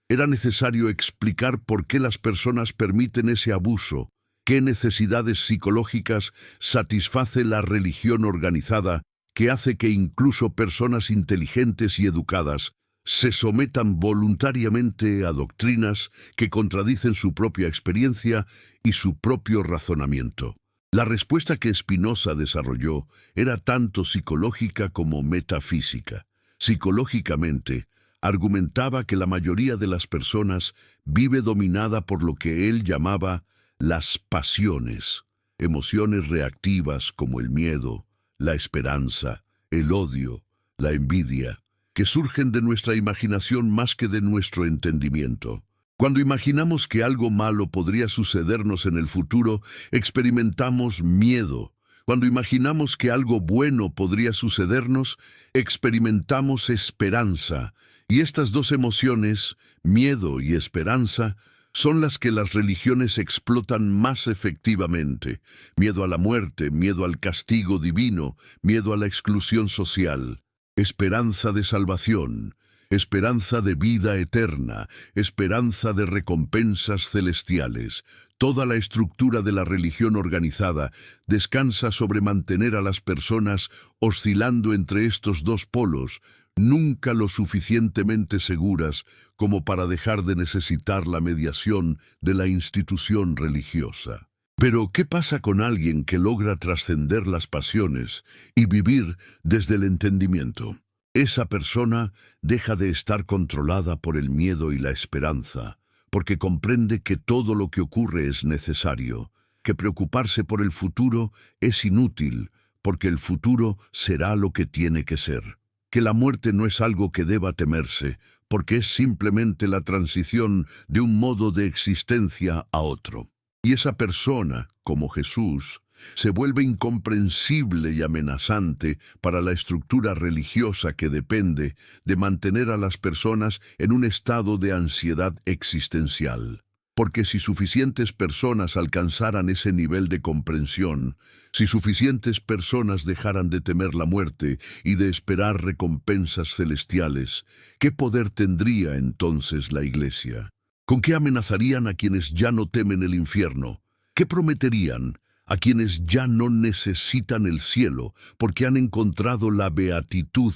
Era necesario explicar por qué las personas permiten ese abuso, qué necesidades psicológicas satisface la religión organizada que hace que incluso personas inteligentes y educadas se sometan voluntariamente a doctrinas que contradicen su propia experiencia y su propio razonamiento. La respuesta que Spinoza desarrolló era tanto psicológica como metafísica. Psicológicamente, argumentaba que la mayoría de las personas vive dominada por lo que él llamaba las pasiones, emociones reactivas como el miedo, la esperanza, el odio, la envidia, que surgen de nuestra imaginación más que de nuestro entendimiento. Cuando imaginamos que algo malo podría sucedernos en el futuro, experimentamos miedo. Cuando imaginamos que algo bueno podría sucedernos, experimentamos esperanza. Y estas dos emociones, miedo y esperanza, son las que las religiones explotan más efectivamente. Miedo a la muerte, miedo al castigo divino, miedo a la exclusión social. Esperanza de salvación, esperanza de vida eterna, esperanza de recompensas celestiales. Toda la estructura de la religión organizada descansa sobre mantener a las personas oscilando entre estos dos polos, nunca lo suficientemente seguras como para dejar de necesitar la mediación de la institución religiosa. Pero, ¿qué pasa con alguien que logra trascender las pasiones y vivir desde el entendimiento? Esa persona deja de estar controlada por el miedo y la esperanza, porque comprende que todo lo que ocurre es necesario, que preocuparse por el futuro es inútil, porque el futuro será lo que tiene que ser, que la muerte no es algo que deba temerse, porque es simplemente la transición de un modo de existencia a otro. Y esa persona, como Jesús, se vuelve incomprensible y amenazante para la estructura religiosa que depende de mantener a las personas en un estado de ansiedad existencial. Porque si suficientes personas alcanzaran ese nivel de comprensión, si suficientes personas dejaran de temer la muerte y de esperar recompensas celestiales, ¿qué poder tendría entonces la Iglesia? ¿Con qué amenazarían a quienes ya no temen el infierno? ¿Qué prometerían a quienes ya no necesitan el cielo porque han encontrado la beatitud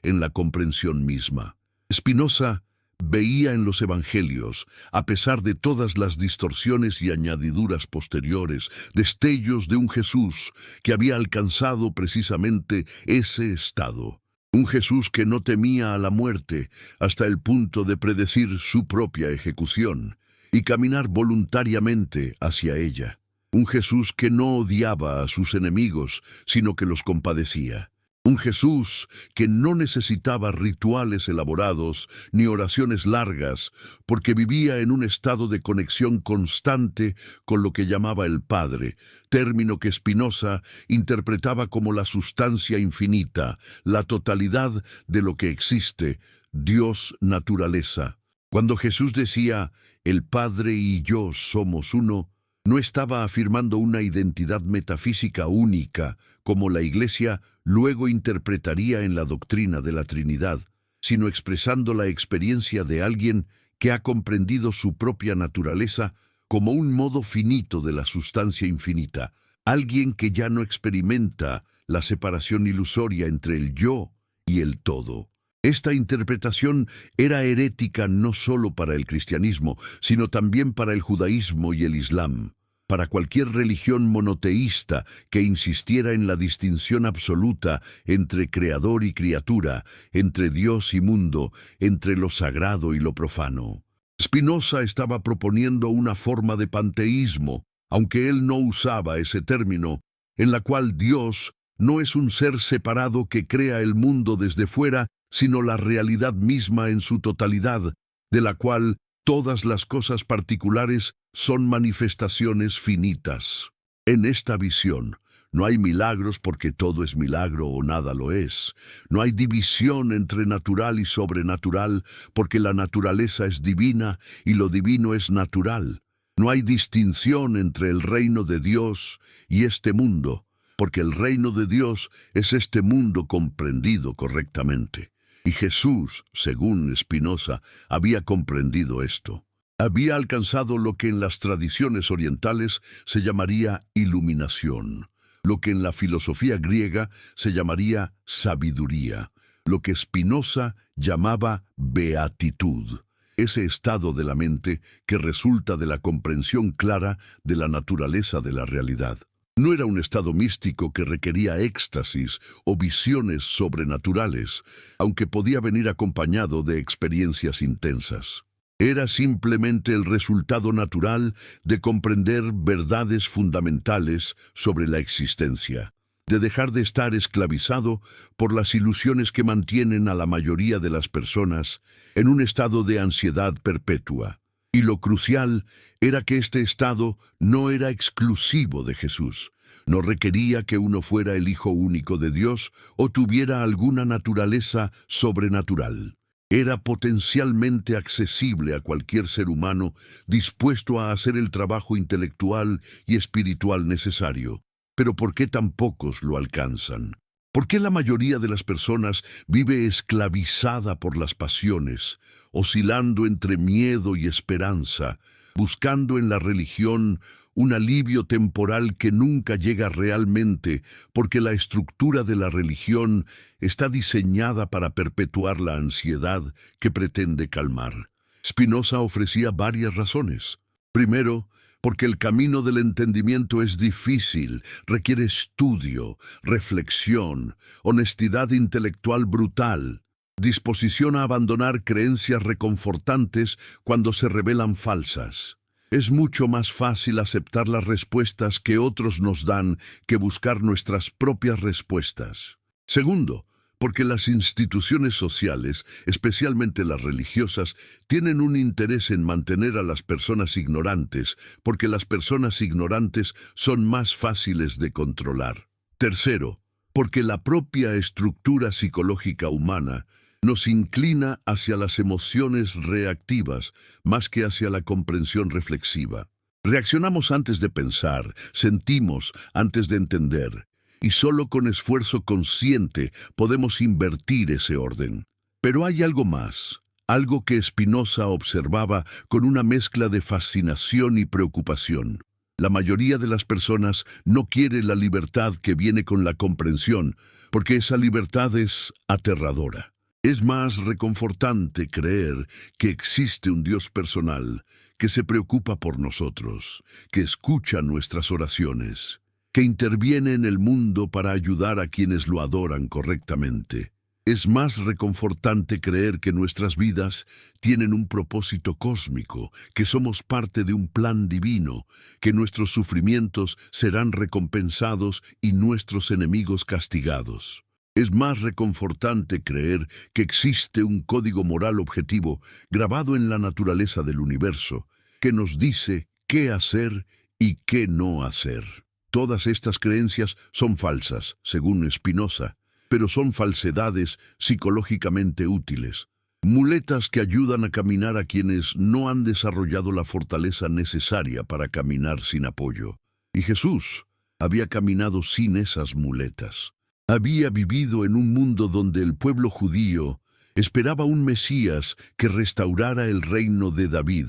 en la comprensión misma? Spinoza veía en los evangelios, a pesar de todas las distorsiones y añadiduras posteriores, destellos de un Jesús que había alcanzado precisamente ese estado. Un Jesús que no temía a la muerte hasta el punto de predecir su propia ejecución y caminar voluntariamente hacia ella. Un Jesús que no odiaba a sus enemigos, sino que los compadecía. Un Jesús que no necesitaba rituales elaborados ni oraciones largas, porque vivía en un estado de conexión constante con lo que llamaba el Padre, término que Spinoza interpretaba como la sustancia infinita, la totalidad de lo que existe, Dios naturaleza. Cuando Jesús decía, "El Padre y yo somos uno", no estaba afirmando una identidad metafísica única, como la Iglesia luego interpretaría en la doctrina de la Trinidad, sino expresando la experiencia de alguien que ha comprendido su propia naturaleza como un modo finito de la sustancia infinita, alguien que ya no experimenta la separación ilusoria entre el yo y el todo. Esta interpretación era herética no solo para el cristianismo, sino también para el judaísmo y el islam. Para cualquier religión monoteísta que insistiera en la distinción absoluta entre creador y criatura, entre Dios y mundo, entre lo sagrado y lo profano. Spinoza estaba proponiendo una forma de panteísmo, aunque él no usaba ese término, en la cual Dios no es un ser separado que crea el mundo desde fuera, sino la realidad misma en su totalidad, de la cual todas las cosas particulares son manifestaciones finitas. En esta visión, no hay milagros porque todo es milagro o nada lo es. No hay división entre natural y sobrenatural porque la naturaleza es divina y lo divino es natural. No hay distinción entre el reino de Dios y este mundo, porque el reino de Dios es este mundo comprendido correctamente. Y Jesús, según Spinoza, había comprendido esto. Había alcanzado lo que en las tradiciones orientales se llamaría iluminación, lo que en la filosofía griega se llamaría sabiduría, lo que Spinoza llamaba beatitud, ese estado de la mente que resulta de la comprensión clara de la naturaleza de la realidad. No era un estado místico que requería éxtasis o visiones sobrenaturales, aunque podía venir acompañado de experiencias intensas. Era simplemente el resultado natural de comprender verdades fundamentales sobre la existencia, de dejar de estar esclavizado por las ilusiones que mantienen a la mayoría de las personas en un estado de ansiedad perpetua. Y lo crucial era que este estado no era exclusivo de Jesús. No requería que uno fuera el Hijo único de Dios o tuviera alguna naturaleza sobrenatural. Era potencialmente accesible a cualquier ser humano dispuesto a hacer el trabajo intelectual y espiritual necesario. Pero ¿por qué tan pocos lo alcanzan? ¿Por qué la mayoría de las personas vive esclavizada por las pasiones, oscilando entre miedo y esperanza, buscando en la religión un alivio temporal que nunca llega realmente porque la estructura de la religión está diseñada para perpetuar la ansiedad que pretende calmar? Spinoza ofrecía varias razones. Primero, porque el camino del entendimiento es difícil, requiere estudio, reflexión, honestidad intelectual brutal, disposición a abandonar creencias reconfortantes cuando se revelan falsas. Es mucho más fácil aceptar las respuestas que otros nos dan que buscar nuestras propias respuestas. Segundo, porque las instituciones sociales, especialmente las religiosas, tienen un interés en mantener a las personas ignorantes, porque las personas ignorantes son más fáciles de controlar. Tercero, porque la propia estructura psicológica humana nos inclina hacia las emociones reactivas más que hacia la comprensión reflexiva. Reaccionamos antes de pensar, sentimos antes de entender, y solo con esfuerzo consciente podemos invertir ese orden. Pero hay algo más, algo que Spinoza observaba con una mezcla de fascinación y preocupación. La mayoría de las personas no quiere la libertad que viene con la comprensión, porque esa libertad es aterradora. Es más reconfortante creer que existe un Dios personal, que se preocupa por nosotros, que escucha nuestras oraciones, que interviene en el mundo para ayudar a quienes lo adoran correctamente. Es más reconfortante creer que nuestras vidas tienen un propósito cósmico, que somos parte de un plan divino, que nuestros sufrimientos serán recompensados y nuestros enemigos castigados. Es más reconfortante creer que existe un código moral objetivo grabado en la naturaleza del universo, que nos dice qué hacer y qué no hacer. Todas estas creencias son falsas, según Spinoza, pero son falsedades psicológicamente útiles, muletas que ayudan a caminar a quienes no han desarrollado la fortaleza necesaria para caminar sin apoyo. Y Jesús había caminado sin esas muletas. Había vivido en un mundo donde el pueblo judío esperaba un Mesías que restaurara el reino de David,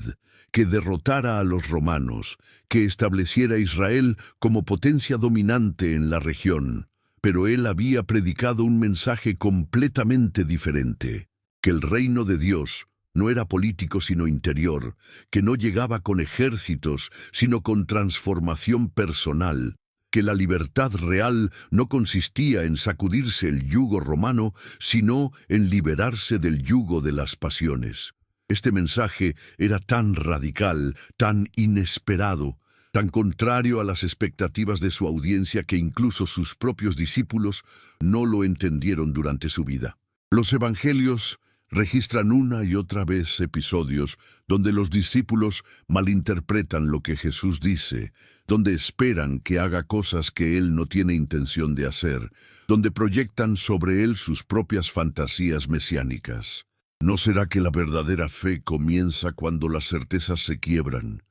que derrotara a los romanos, que estableciera a Israel como potencia dominante en la región. Pero él había predicado un mensaje completamente diferente, que el reino de Dios no era político sino interior, que no llegaba con ejércitos sino con transformación personal, que la libertad real no consistía en sacudirse el yugo romano, sino en liberarse del yugo de las pasiones. Este mensaje era tan radical, tan inesperado, tan contrario a las expectativas de su audiencia que incluso sus propios discípulos no lo entendieron durante su vida. Los evangelios registran una y otra vez episodios donde los discípulos malinterpretan lo que Jesús dice, donde esperan que haga cosas que él no tiene intención de hacer, donde proyectan sobre él sus propias fantasías mesiánicas. ¿No será que la verdadera fe comienza cuando las certezas se quiebran?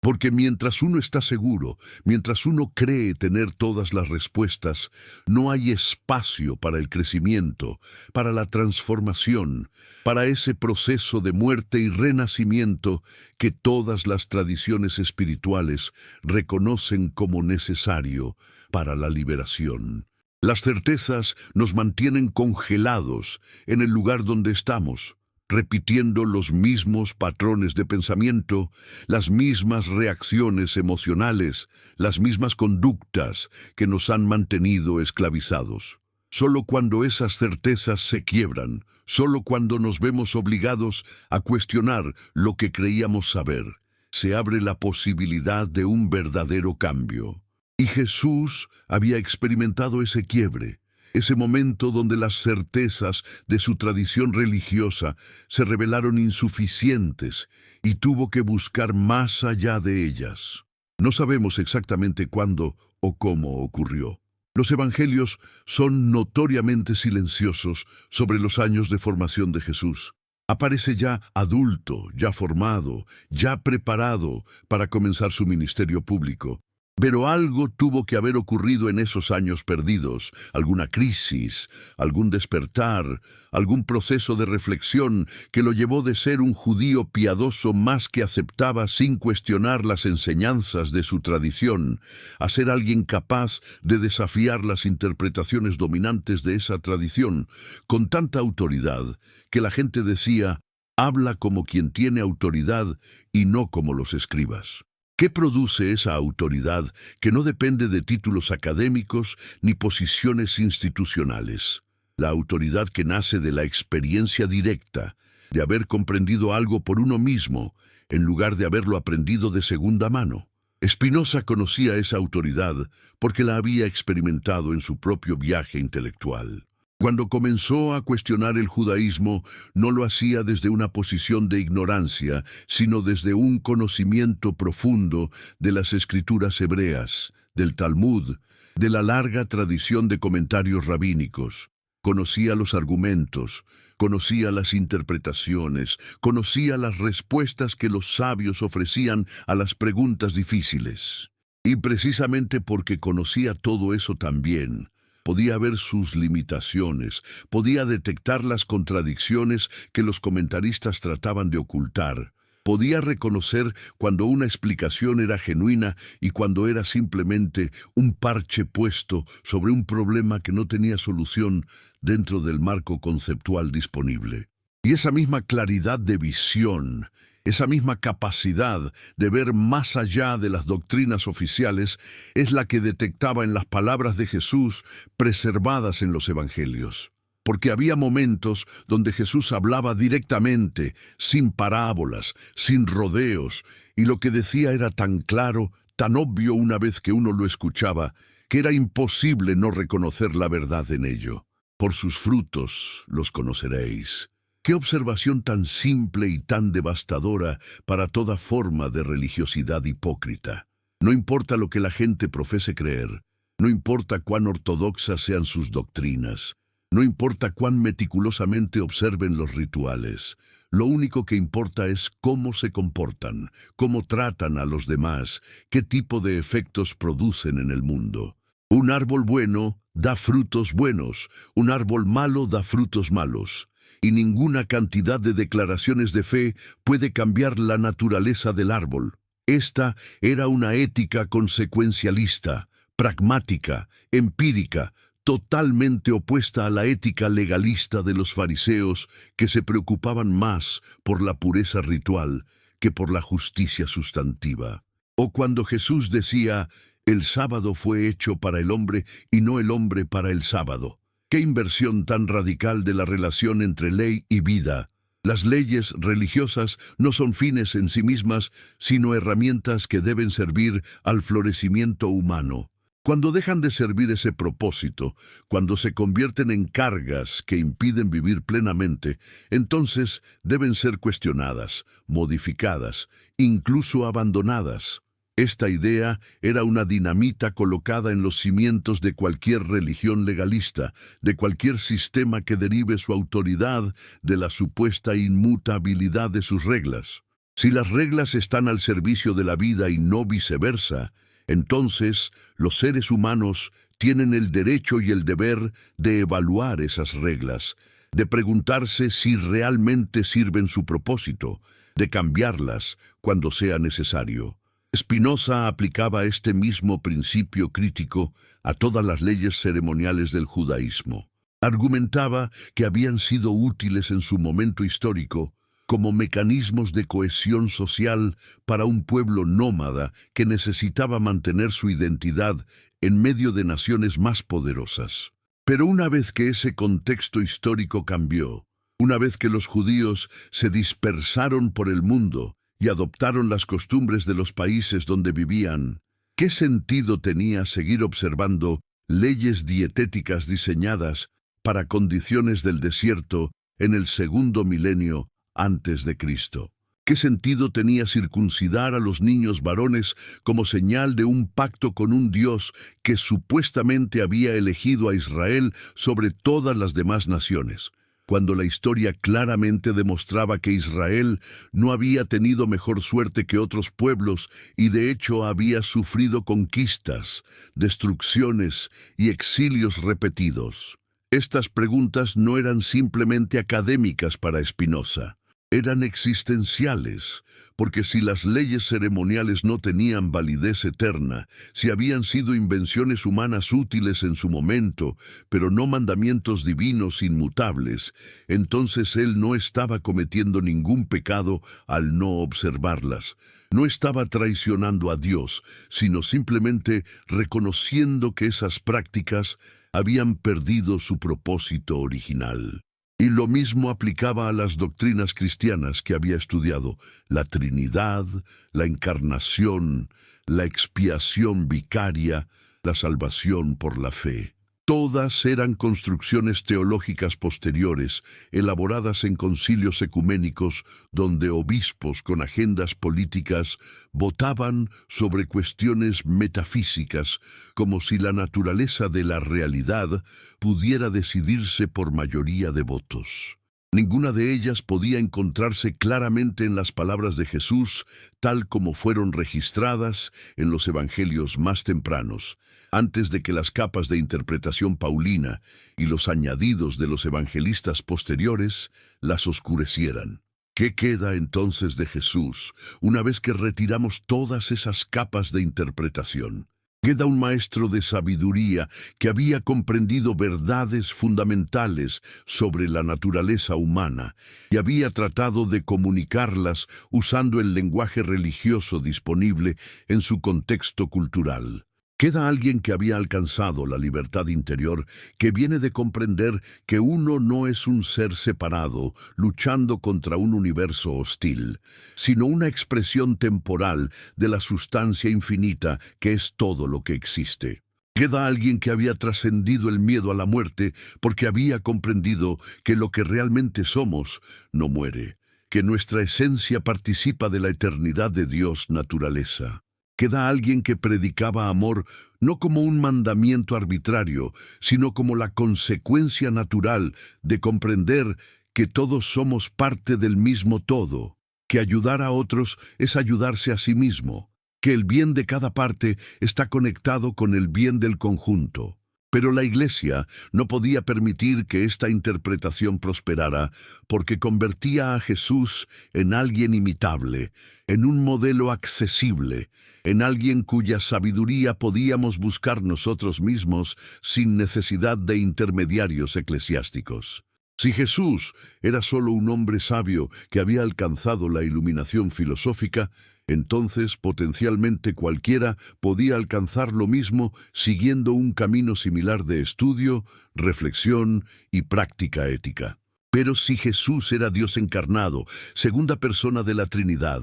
Porque mientras uno está seguro, mientras uno cree tener todas las respuestas, no hay espacio para el crecimiento, para la transformación, para ese proceso de muerte y renacimiento que todas las tradiciones espirituales reconocen como necesario para la liberación. Las certezas nos mantienen congelados en el lugar donde estamos, repitiendo los mismos patrones de pensamiento, las mismas reacciones emocionales, las mismas conductas que nos han mantenido esclavizados. Solo cuando esas certezas se quiebran, solo cuando nos vemos obligados a cuestionar lo que creíamos saber, se abre la posibilidad de un verdadero cambio. Y Jesús había experimentado ese quiebre, ese momento donde las certezas de su tradición religiosa se revelaron insuficientes y tuvo que buscar más allá de ellas. No sabemos exactamente cuándo o cómo ocurrió. Los evangelios son notoriamente silenciosos sobre los años de formación de Jesús. Aparece ya adulto, ya formado, ya preparado para comenzar su ministerio público. Pero algo tuvo que haber ocurrido en esos años perdidos, alguna crisis, algún despertar, algún proceso de reflexión que lo llevó de ser un judío piadoso más que aceptaba sin cuestionar las enseñanzas de su tradición, a ser alguien capaz de desafiar las interpretaciones dominantes de esa tradición, con tanta autoridad que la gente decía, habla como quien tiene autoridad y no como los escribas. ¿Qué produce esa autoridad que no depende de títulos académicos ni posiciones institucionales? La autoridad que nace de la experiencia directa, de haber comprendido algo por uno mismo, en lugar de haberlo aprendido de segunda mano. Spinoza conocía esa autoridad porque la había experimentado en su propio viaje intelectual. Cuando comenzó a cuestionar el judaísmo, no lo hacía desde una posición de ignorancia, sino desde un conocimiento profundo de las escrituras hebreas, del Talmud, de la larga tradición de comentarios rabínicos. Conocía los argumentos, conocía las interpretaciones, conocía las respuestas que los sabios ofrecían a las preguntas difíciles. Y precisamente porque conocía todo eso también, podía ver sus limitaciones, podía detectar las contradicciones que los comentaristas trataban de ocultar, podía reconocer cuando una explicación era genuina y cuando era simplemente un parche puesto sobre un problema que no tenía solución dentro del marco conceptual disponible. Y esa misma claridad de visión, esa misma capacidad de ver más allá de las doctrinas oficiales es la que detectaba en las palabras de Jesús preservadas en los evangelios. porque había momentos donde Jesús hablaba directamente, sin parábolas, sin rodeos, y lo que decía era tan claro, tan obvio una vez que uno lo escuchaba, que era imposible no reconocer la verdad en ello. Por sus frutos los conoceréis. Qué observación tan simple y tan devastadora para toda forma de religiosidad hipócrita. No importa lo que la gente profese creer, no importa cuán ortodoxas sean sus doctrinas, no importa cuán meticulosamente observen los rituales, lo único que importa es cómo se comportan, cómo tratan a los demás, qué tipo de efectos producen en el mundo. Un árbol bueno da frutos buenos, un árbol malo da frutos malos. Y ninguna cantidad de declaraciones de fe puede cambiar la naturaleza del árbol. Esta era una ética consecuencialista, pragmática, empírica, totalmente opuesta a la ética legalista de los fariseos, que se preocupaban más por la pureza ritual que por la justicia sustantiva. O cuando Jesús decía, el sábado fue hecho para el hombre y no el hombre para el sábado. ¡Qué inversión tan radical de la relación entre ley y vida! Las leyes religiosas no son fines en sí mismas, sino herramientas que deben servir al florecimiento humano. Cuando dejan de servir ese propósito, cuando se convierten en cargas que impiden vivir plenamente, entonces deben ser cuestionadas, modificadas, incluso abandonadas. Esta idea era una dinamita colocada en los cimientos de cualquier religión legalista, de cualquier sistema que derive su autoridad de la supuesta inmutabilidad de sus reglas. Si las reglas están al servicio de la vida y no viceversa, entonces los seres humanos tienen el derecho y el deber de evaluar esas reglas, de preguntarse si realmente sirven su propósito, de cambiarlas cuando sea necesario. Spinoza aplicaba este mismo principio crítico a todas las leyes ceremoniales del judaísmo. Argumentaba que habían sido útiles en su momento histórico como mecanismos de cohesión social para un pueblo nómada que necesitaba mantener su identidad en medio de naciones más poderosas. Pero una vez que ese contexto histórico cambió, una vez que los judíos se dispersaron por el mundo y adoptaron las costumbres de los países donde vivían, ¿qué sentido tenía seguir observando leyes dietéticas diseñadas para condiciones del desierto en el segundo milenio antes de Cristo? ¿Qué sentido tenía circuncidar a los niños varones como señal de un pacto con un Dios que supuestamente había elegido a Israel sobre todas las demás naciones, cuando la historia claramente demostraba que Israel no había tenido mejor suerte que otros pueblos y de hecho había sufrido conquistas, destrucciones y exilios repetidos? Estas preguntas no eran simplemente académicas para Spinoza, eran existenciales, porque si las leyes ceremoniales no tenían validez eterna, si habían sido invenciones humanas útiles en su momento, pero no mandamientos divinos inmutables, entonces él no estaba cometiendo ningún pecado al no observarlas. No estaba traicionando a Dios, sino simplemente reconociendo que esas prácticas habían perdido su propósito original. Y lo mismo aplicaba a las doctrinas cristianas que había estudiado: la Trinidad, la Encarnación, la expiación vicaria, la salvación por la fe. Todas eran construcciones teológicas posteriores, elaboradas en concilios ecuménicos, donde obispos con agendas políticas votaban sobre cuestiones metafísicas, como si la naturaleza de la realidad pudiera decidirse por mayoría de votos. Ninguna de ellas podía encontrarse claramente en las palabras de Jesús, tal como fueron registradas en los evangelios más tempranos, antes de que las capas de interpretación paulina y los añadidos de los evangelistas posteriores las oscurecieran. ¿Qué queda entonces de Jesús una vez que retiramos todas esas capas de interpretación? Queda un maestro de sabiduría que había comprendido verdades fundamentales sobre la naturaleza humana y había tratado de comunicarlas usando el lenguaje religioso disponible en su contexto cultural. Queda alguien que había alcanzado la libertad interior, que viene de comprender que uno no es un ser separado, luchando contra un universo hostil, sino una expresión temporal de la sustancia infinita que es todo lo que existe. Queda alguien que había trascendido el miedo a la muerte porque había comprendido que lo que realmente somos no muere, que nuestra esencia participa de la eternidad de Dios naturaleza. Queda alguien que predicaba amor no como un mandamiento arbitrario, sino como la consecuencia natural de comprender que todos somos parte del mismo todo, que ayudar a otros es ayudarse a sí mismo, que el bien de cada parte está conectado con el bien del conjunto. Pero la Iglesia no podía permitir que esta interpretación prosperara porque convertía a Jesús en alguien imitable, en un modelo accesible, en alguien cuya sabiduría podíamos buscar nosotros mismos sin necesidad de intermediarios eclesiásticos. Si Jesús era solo un hombre sabio que había alcanzado la iluminación filosófica, entonces potencialmente cualquiera podía alcanzar lo mismo siguiendo un camino similar de estudio, reflexión y práctica ética. Pero si Jesús era Dios encarnado, segunda persona de la Trinidad,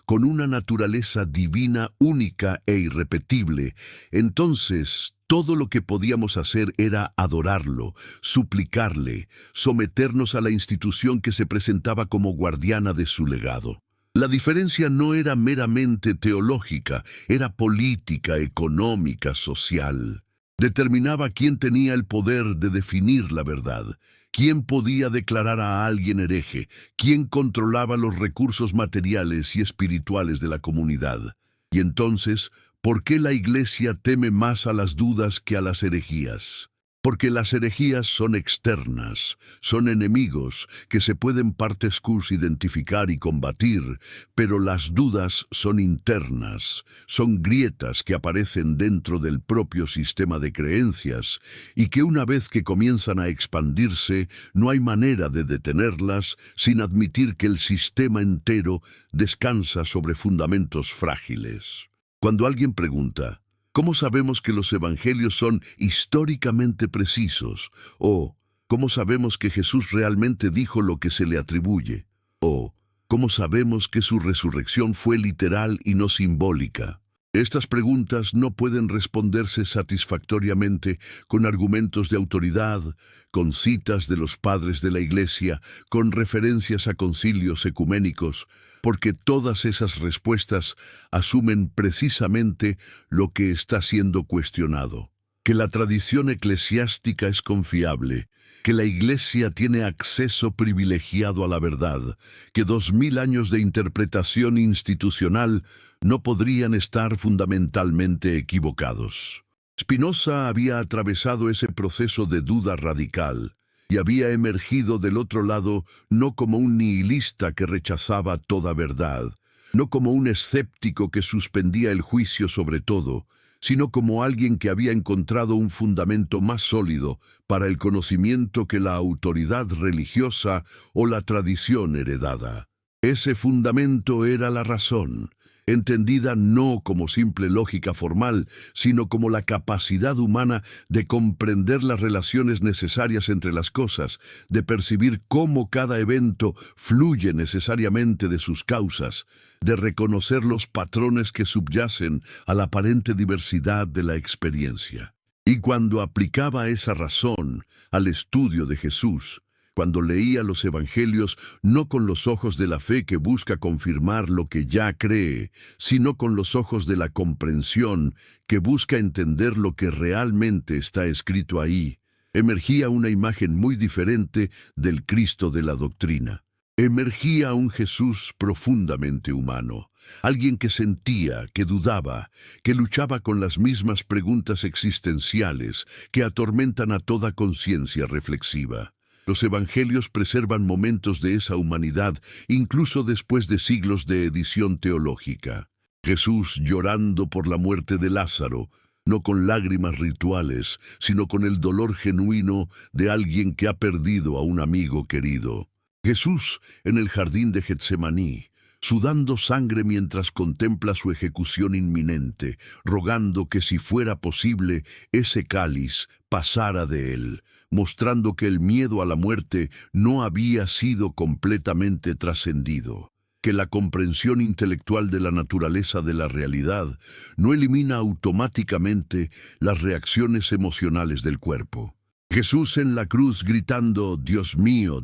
con una naturaleza divina única e irrepetible, entonces todo lo que podíamos hacer era adorarlo, suplicarle, someternos a la institución que se presentaba como guardiana de su legado. La diferencia no era meramente teológica, era política, económica, social. Determinaba quién tenía el poder de definir la verdad, quién podía declarar a alguien hereje, quién controlaba los recursos materiales y espirituales de la comunidad. Y entonces, ¿por qué la Iglesia teme más a las dudas que a las herejías? Porque las herejías son externas, son enemigos que se pueden partes identificar y combatir, pero las dudas son internas, son grietas que aparecen dentro del propio sistema de creencias y que una vez que comienzan a expandirse, no hay manera de detenerlas sin admitir que el sistema entero descansa sobre fundamentos frágiles. Cuando alguien pregunta, ¿cómo sabemos que los evangelios son históricamente precisos? ¿O cómo sabemos que Jesús realmente dijo lo que se le atribuye? ¿O cómo sabemos que su resurrección fue literal y no simbólica? Estas preguntas no pueden responderse satisfactoriamente con argumentos de autoridad, con citas de los padres de la Iglesia, con referencias a concilios ecuménicos, porque todas esas respuestas asumen precisamente lo que está siendo cuestionado: que la tradición eclesiástica es confiable, que la Iglesia tiene acceso privilegiado a la verdad, que 2000 años de interpretación institucional no podrían estar fundamentalmente equivocados. Spinoza había atravesado ese proceso de duda radical y había emergido del otro lado no como un nihilista que rechazaba toda verdad, no como un escéptico que suspendía el juicio sobre todo, sino como alguien que había encontrado un fundamento más sólido para el conocimiento que la autoridad religiosa o la tradición heredada. Ese fundamento era la razón, entendida no como simple lógica formal, sino como la capacidad humana de comprender las relaciones necesarias entre las cosas, de percibir cómo cada evento fluye necesariamente de sus causas, de reconocer los patrones que subyacen a la aparente diversidad de la experiencia. Y cuando aplicaba esa razón al estudio de Jesús, cuando leía los evangelios no con los ojos de la fe que busca confirmar lo que ya cree, sino con los ojos de la comprensión que busca entender lo que realmente está escrito ahí, emergía una imagen muy diferente del Cristo de la doctrina. Emergía un Jesús profundamente humano, alguien que sentía, que dudaba, que luchaba con las mismas preguntas existenciales que atormentan a toda conciencia reflexiva. Los evangelios preservan momentos de esa humanidad, incluso después de siglos de edición teológica. Jesús llorando por la muerte de Lázaro, no con lágrimas rituales, sino con el dolor genuino de alguien que ha perdido a un amigo querido. Jesús en el jardín de Getsemaní, sudando sangre mientras contempla su ejecución inminente, rogando que si fuera posible ese cáliz pasara de él, mostrando que el miedo a la muerte no había sido completamente trascendido, que la comprensión intelectual de la naturaleza de la realidad no elimina automáticamente las reacciones emocionales del cuerpo. Jesús en la cruz gritando, Dios mío,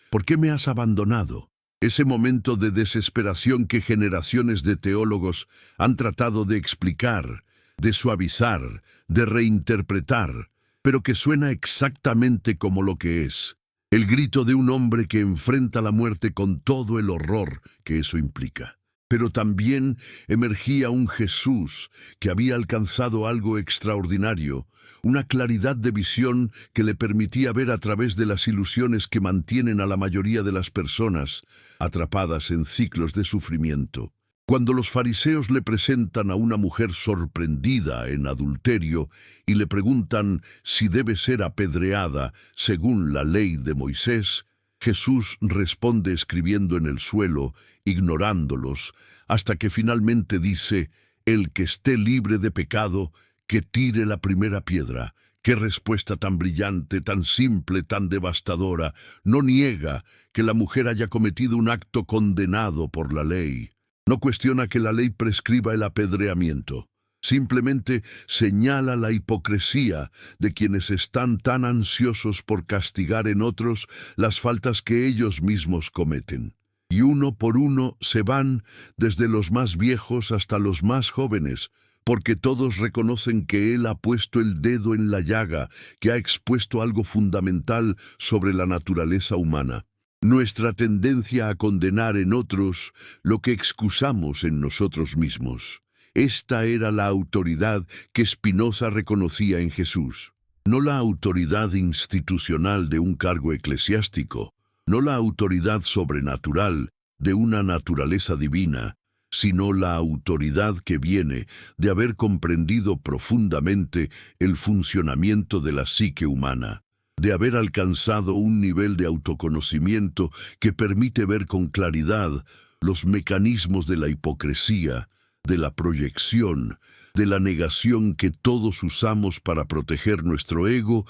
¿por qué me has abandonado? Ese momento de desesperación que generaciones de teólogos han tratado de explicar, de suavizar, de reinterpretar, pero que suena exactamente como lo que es. El grito de un hombre que enfrenta la muerte con todo el horror que eso implica. Pero también emergía un Jesús que había alcanzado algo extraordinario, una claridad de visión que le permitía ver a través de las ilusiones que mantienen a la mayoría de las personas atrapadas en ciclos de sufrimiento. Cuando los fariseos le presentan a una mujer sorprendida en adulterio y le preguntan si debe ser apedreada según la ley de Moisés, Jesús responde escribiendo en el suelo, ignorándolos, hasta que finalmente dice, el que esté libre de pecado, que tire la primera piedra. Qué respuesta tan brillante, tan simple, tan devastadora. No niega que la mujer haya cometido un acto condenado por la ley. No cuestiona que la ley prescriba el apedreamiento. Simplemente señala la hipocresía de quienes están tan ansiosos por castigar en otros las faltas que ellos mismos cometen. Y uno por uno se van, desde los más viejos hasta los más jóvenes, porque todos reconocen que Él ha puesto el dedo en la llaga, que ha expuesto algo fundamental sobre la naturaleza humana. Nuestra tendencia a condenar en otros lo que excusamos en nosotros mismos. Esta era la autoridad que Spinoza reconocía en Jesús. No la autoridad institucional de un cargo eclesiástico, no la autoridad sobrenatural de una naturaleza divina, sino la autoridad que viene de haber comprendido profundamente el funcionamiento de la psique humana, de haber alcanzado un nivel de autoconocimiento que permite ver con claridad los mecanismos de la hipocresía, de la proyección, de la negación que todos usamos para proteger nuestro ego,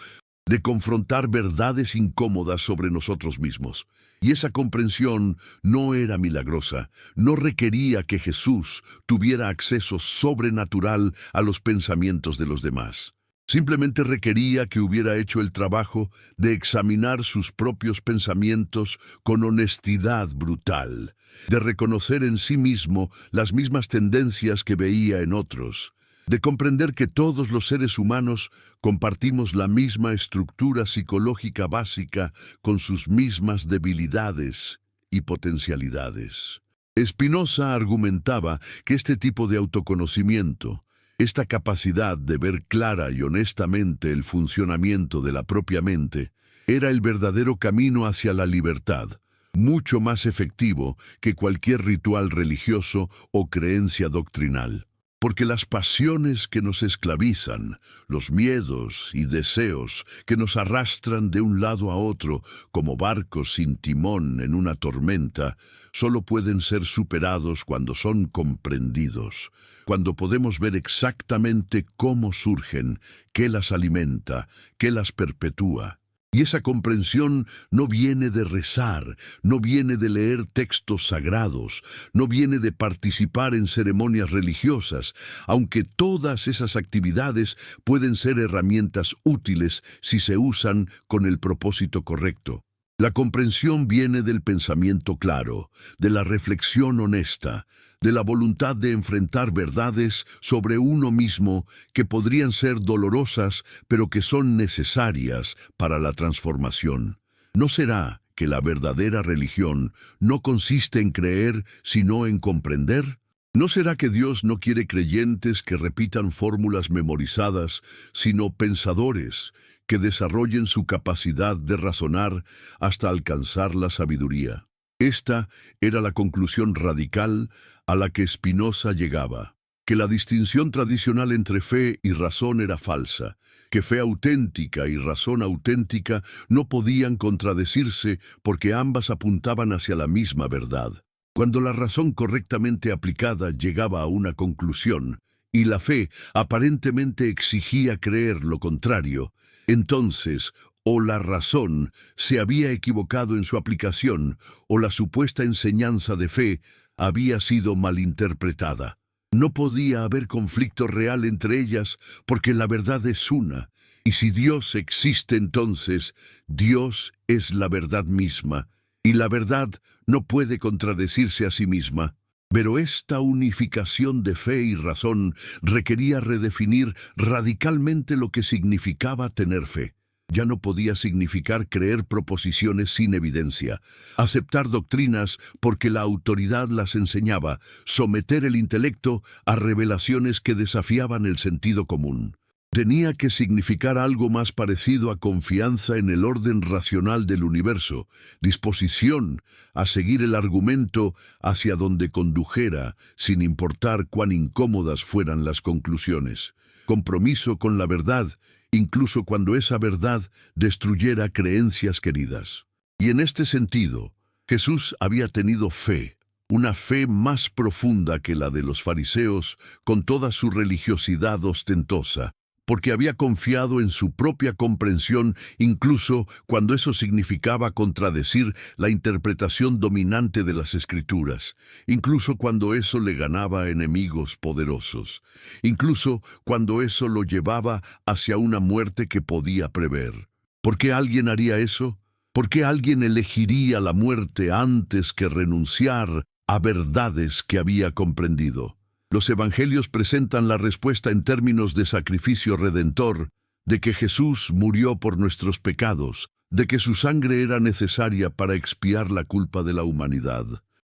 de confrontar verdades incómodas sobre nosotros mismos. Y esa comprensión no era milagrosa, no requería que Jesús tuviera acceso sobrenatural a los pensamientos de los demás. Simplemente requería que hubiera hecho el trabajo de examinar sus propios pensamientos con honestidad brutal, de reconocer en sí mismo las mismas tendencias que veía en otros, de comprender que todos los seres humanos compartimos la misma estructura psicológica básica con sus mismas debilidades y potencialidades. Spinoza argumentaba que este tipo de autoconocimiento, esta capacidad de ver clara y honestamente el funcionamiento de la propia mente, era el verdadero camino hacia la libertad, mucho más efectivo que cualquier ritual religioso o creencia doctrinal. Porque las pasiones que nos esclavizan, los miedos y deseos que nos arrastran de un lado a otro como barcos sin timón en una tormenta, solo pueden ser superados cuando son comprendidos, cuando podemos ver exactamente cómo surgen, qué las alimenta, qué las perpetúa. Y esa comprensión no viene de rezar, no viene de leer textos sagrados, no viene de participar en ceremonias religiosas, aunque todas esas actividades pueden ser herramientas útiles si se usan con el propósito correcto. La comprensión viene del pensamiento claro, de la reflexión honesta, de la voluntad de enfrentar verdades sobre uno mismo que podrían ser dolorosas, pero que son necesarias para la transformación. ¿No será que la verdadera religión no consiste en creer, sino en comprender? ¿No será que Dios no quiere creyentes que repitan fórmulas memorizadas, sino pensadores que desarrollen su capacidad de razonar hasta alcanzar la sabiduría? Esta era la conclusión radical a la que Spinoza llegaba, que la distinción tradicional entre fe y razón era falsa, que fe auténtica y razón auténtica no podían contradecirse porque ambas apuntaban hacia la misma verdad. Cuando la razón correctamente aplicada llegaba a una conclusión, y la fe aparentemente exigía creer lo contrario, entonces o la razón se había equivocado en su aplicación, o la supuesta enseñanza de fe había sido malinterpretada. No podía haber conflicto real entre ellas, porque la verdad es una, y si Dios existe entonces, Dios es la verdad misma, y la verdad no puede contradecirse a sí misma. Pero esta unificación de fe y razón requería redefinir radicalmente lo que significaba tener fe. Ya no podía significar creer proposiciones sin evidencia, aceptar doctrinas porque la autoridad las enseñaba, someter el intelecto a revelaciones que desafiaban el sentido común. Tenía que significar algo más parecido a confianza en el orden racional del universo, disposición a seguir el argumento hacia donde condujera, sin importar cuán incómodas fueran las conclusiones. Compromiso con la verdad, incluso cuando esa verdad destruyera creencias queridas. Y en este sentido, Jesús había tenido fe, una fe más profunda que la de los fariseos, con toda su religiosidad ostentosa, porque había confiado en su propia comprensión, incluso cuando eso significaba contradecir la interpretación dominante de las Escrituras, incluso cuando eso le ganaba enemigos poderosos, incluso cuando eso lo llevaba hacia una muerte que podía prever. ¿Por qué alguien haría eso? ¿Por qué alguien elegiría la muerte antes que renunciar a verdades que había comprendido? Los evangelios presentan la respuesta en términos de sacrificio redentor, de que Jesús murió por nuestros pecados, de que su sangre era necesaria para expiar la culpa de la humanidad.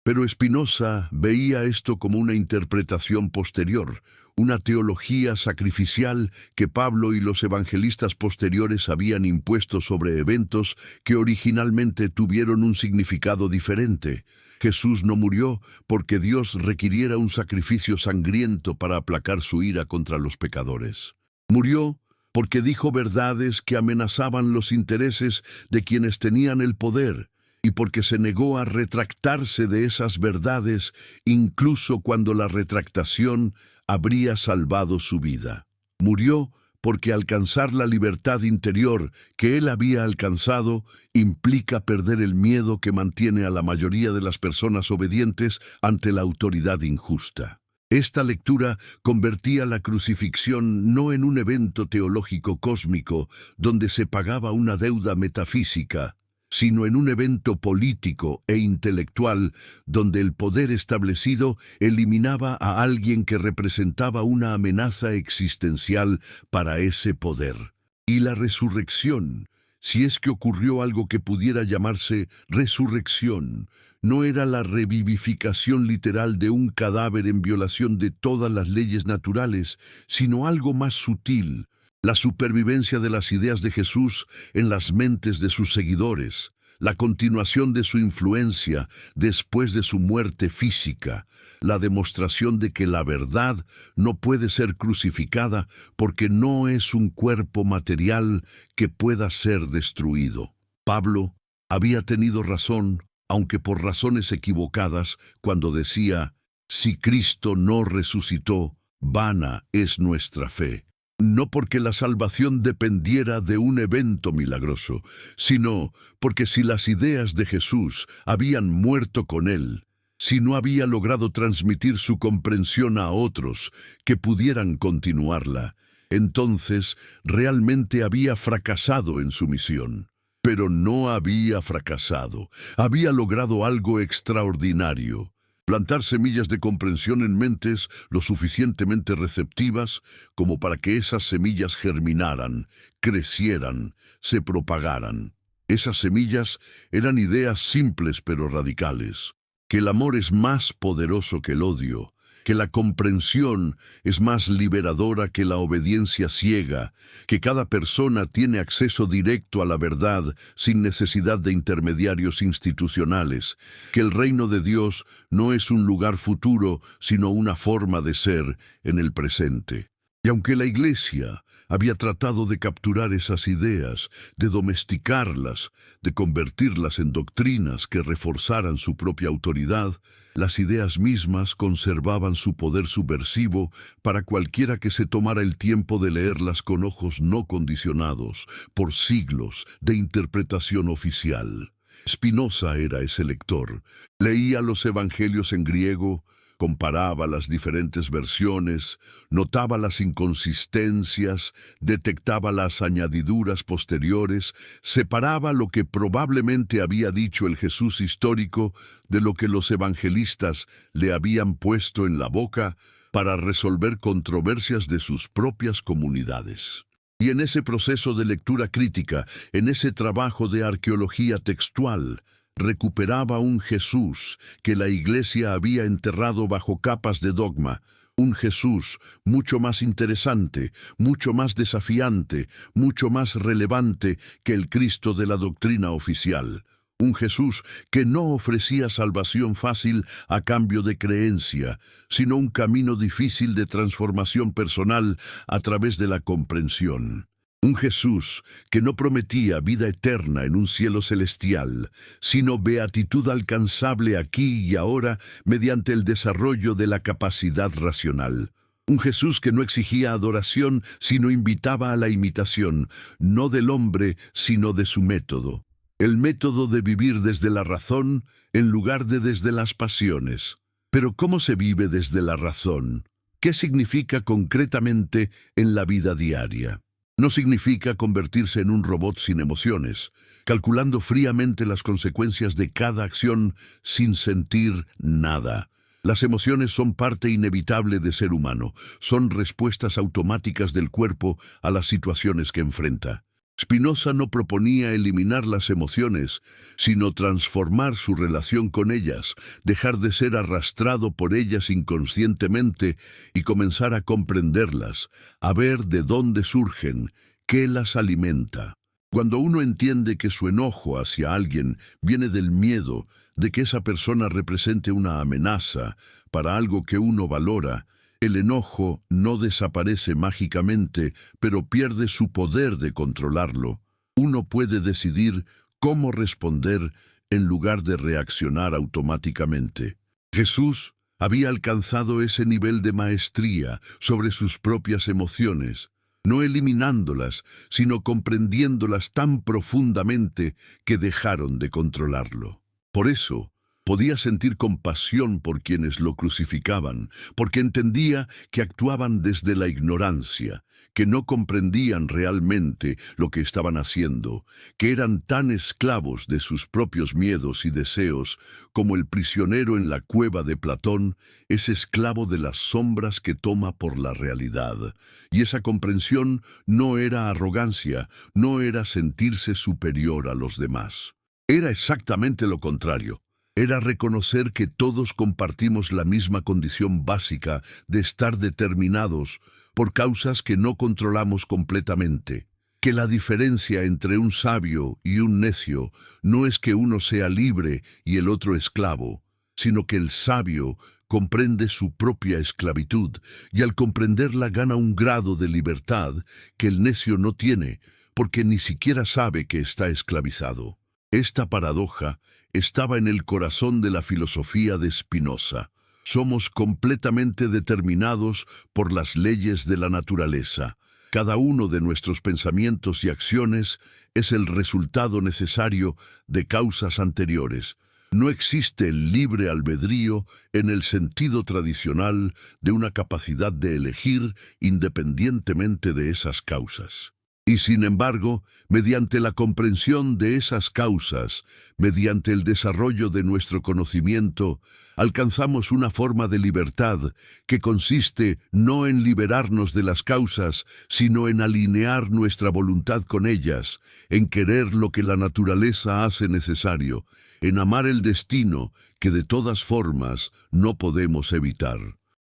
Pero Spinoza veía esto como una interpretación posterior, una teología sacrificial que Pablo y los evangelistas posteriores habían impuesto sobre eventos que originalmente tuvieron un significado diferente. Jesús no murió porque Dios requiriera un sacrificio sangriento para aplacar su ira contra los pecadores. Murió porque dijo verdades que amenazaban los intereses de quienes tenían el poder, y porque se negó a retractarse de esas verdades, incluso cuando la retractación habría salvado su vida. Murió porque alcanzar la libertad interior que él había alcanzado implica perder el miedo que mantiene a la mayoría de las personas obedientes ante la autoridad injusta. Esta lectura convertía la crucifixión no en un evento teológico cósmico donde se pagaba una deuda metafísica, sino en un evento político e intelectual donde el poder establecido eliminaba a alguien que representaba una amenaza existencial para ese poder. Y la resurrección, si es que ocurrió algo que pudiera llamarse resurrección, no era la revivificación literal de un cadáver en violación de todas las leyes naturales, sino algo más sutil, la supervivencia de las ideas de Jesús en las mentes de sus seguidores, la continuación de su influencia después de su muerte física, la demostración de que la verdad no puede ser crucificada porque no es un cuerpo material que pueda ser destruido. Pablo había tenido razón, aunque por razones equivocadas, cuando decía: si Cristo no resucitó, vana es nuestra fe. No porque la salvación dependiera de un evento milagroso, sino porque si las ideas de Jesús habían muerto con él, si no había logrado transmitir su comprensión a otros que pudieran continuarla, entonces realmente había fracasado en su misión. Pero no había fracasado, había logrado algo extraordinario. Plantar semillas de comprensión en mentes lo suficientemente receptivas como para que esas semillas germinaran, crecieran, se propagaran. Esas semillas eran ideas simples pero radicales, que el amor es más poderoso que el odio, que la comprensión es más liberadora que la obediencia ciega, que cada persona tiene acceso directo a la verdad sin necesidad de intermediarios institucionales, que el reino de Dios no es un lugar futuro, sino una forma de ser en el presente. Y aunque la Iglesia Había tratado de capturar esas ideas, de domesticarlas, de convertirlas en doctrinas que reforzaran su propia autoridad. Las ideas mismas conservaban su poder subversivo para cualquiera que se tomara el tiempo de leerlas con ojos no condicionados por siglos de interpretación oficial. Spinoza era ese lector. Leía los evangelios en griego, comparaba las diferentes versiones, notaba las inconsistencias, detectaba las añadiduras posteriores, separaba lo que probablemente había dicho el Jesús histórico de lo que los evangelistas le habían puesto en la boca para resolver controversias de sus propias comunidades. Y en ese proceso de lectura crítica, en ese trabajo de arqueología textual, recuperaba un Jesús que la Iglesia había enterrado bajo capas de dogma, un Jesús mucho más interesante, mucho más desafiante, mucho más relevante que el Cristo de la doctrina oficial. Un Jesús que no ofrecía salvación fácil a cambio de creencia, sino un camino difícil de transformación personal a través de la comprensión. Un Jesús que no prometía vida eterna en un cielo celestial, sino beatitud alcanzable aquí y ahora mediante el desarrollo de la capacidad racional. Un Jesús que no exigía adoración, sino invitaba a la imitación, no del hombre, sino de su método. El método de vivir desde la razón en lugar de desde las pasiones. Pero ¿cómo se vive desde la razón? ¿Qué significa concretamente en la vida diaria? No significa convertirse en un robot sin emociones, calculando fríamente las consecuencias de cada acción sin sentir nada. Las emociones son parte inevitable de ser humano, son respuestas automáticas del cuerpo a las situaciones que enfrenta. Spinoza no proponía eliminar las emociones, sino transformar su relación con ellas, dejar de ser arrastrado por ellas inconscientemente y comenzar a comprenderlas, a ver de dónde surgen, qué las alimenta. Cuando uno entiende que su enojo hacia alguien viene del miedo de que esa persona represente una amenaza para algo que uno valora, el enojo no desaparece mágicamente, pero pierde su poder de controlarlo. Uno puede decidir cómo responder en lugar de reaccionar automáticamente. Jesús había alcanzado ese nivel de maestría sobre sus propias emociones, no eliminándolas, sino comprendiéndolas tan profundamente que dejaron de controlarlo. Por eso, podía sentir compasión por quienes lo crucificaban, porque entendía que actuaban desde la ignorancia, que no comprendían realmente lo que estaban haciendo, que eran tan esclavos de sus propios miedos y deseos como el prisionero en la cueva de Platón es esclavo de las sombras que toma por la realidad. Y esa comprensión no era arrogancia, no era sentirse superior a los demás. Era exactamente lo contrario. Era reconocer que todos compartimos la misma condición básica de estar determinados por causas que no controlamos completamente, que la diferencia entre un sabio y un necio no es que uno sea libre y el otro esclavo, sino que el sabio comprende su propia esclavitud y al comprenderla gana un grado de libertad que el necio no tiene, porque ni siquiera sabe que está esclavizado. Esta paradoja estaba en el corazón de la filosofía de Spinoza. Somos completamente determinados por las leyes de la naturaleza. Cada uno de nuestros pensamientos y acciones es el resultado necesario de causas anteriores. No existe el libre albedrío en el sentido tradicional de una capacidad de elegir independientemente de esas causas. Y sin embargo, mediante la comprensión de esas causas, mediante el desarrollo de nuestro conocimiento, alcanzamos una forma de libertad que consiste no en liberarnos de las causas, sino en alinear nuestra voluntad con ellas, en querer lo que la naturaleza hace necesario, en amar el destino que de todas formas no podemos evitar.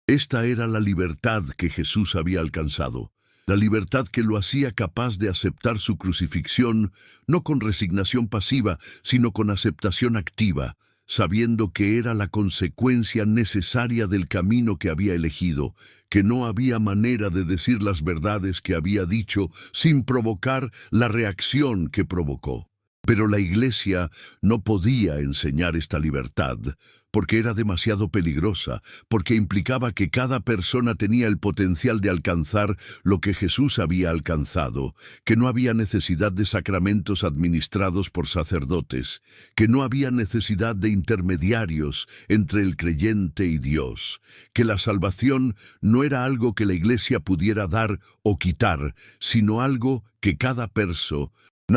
Esta era la libertad que Jesús había alcanzado. La libertad que lo hacía capaz de aceptar su crucifixión, no con resignación pasiva, sino con aceptación activa, sabiendo que era la consecuencia necesaria del camino que había elegido, que no había manera de decir las verdades que había dicho sin provocar la reacción que provocó. Pero la Iglesia no podía enseñar esta libertad, porque era demasiado peligrosa, porque implicaba que cada persona tenía el potencial de alcanzar lo que Jesús había alcanzado, que no había necesidad de sacramentos administrados por sacerdotes, que no había necesidad de intermediarios entre el creyente y Dios, que la salvación no era algo que la Iglesia pudiera dar o quitar, sino algo que cada persona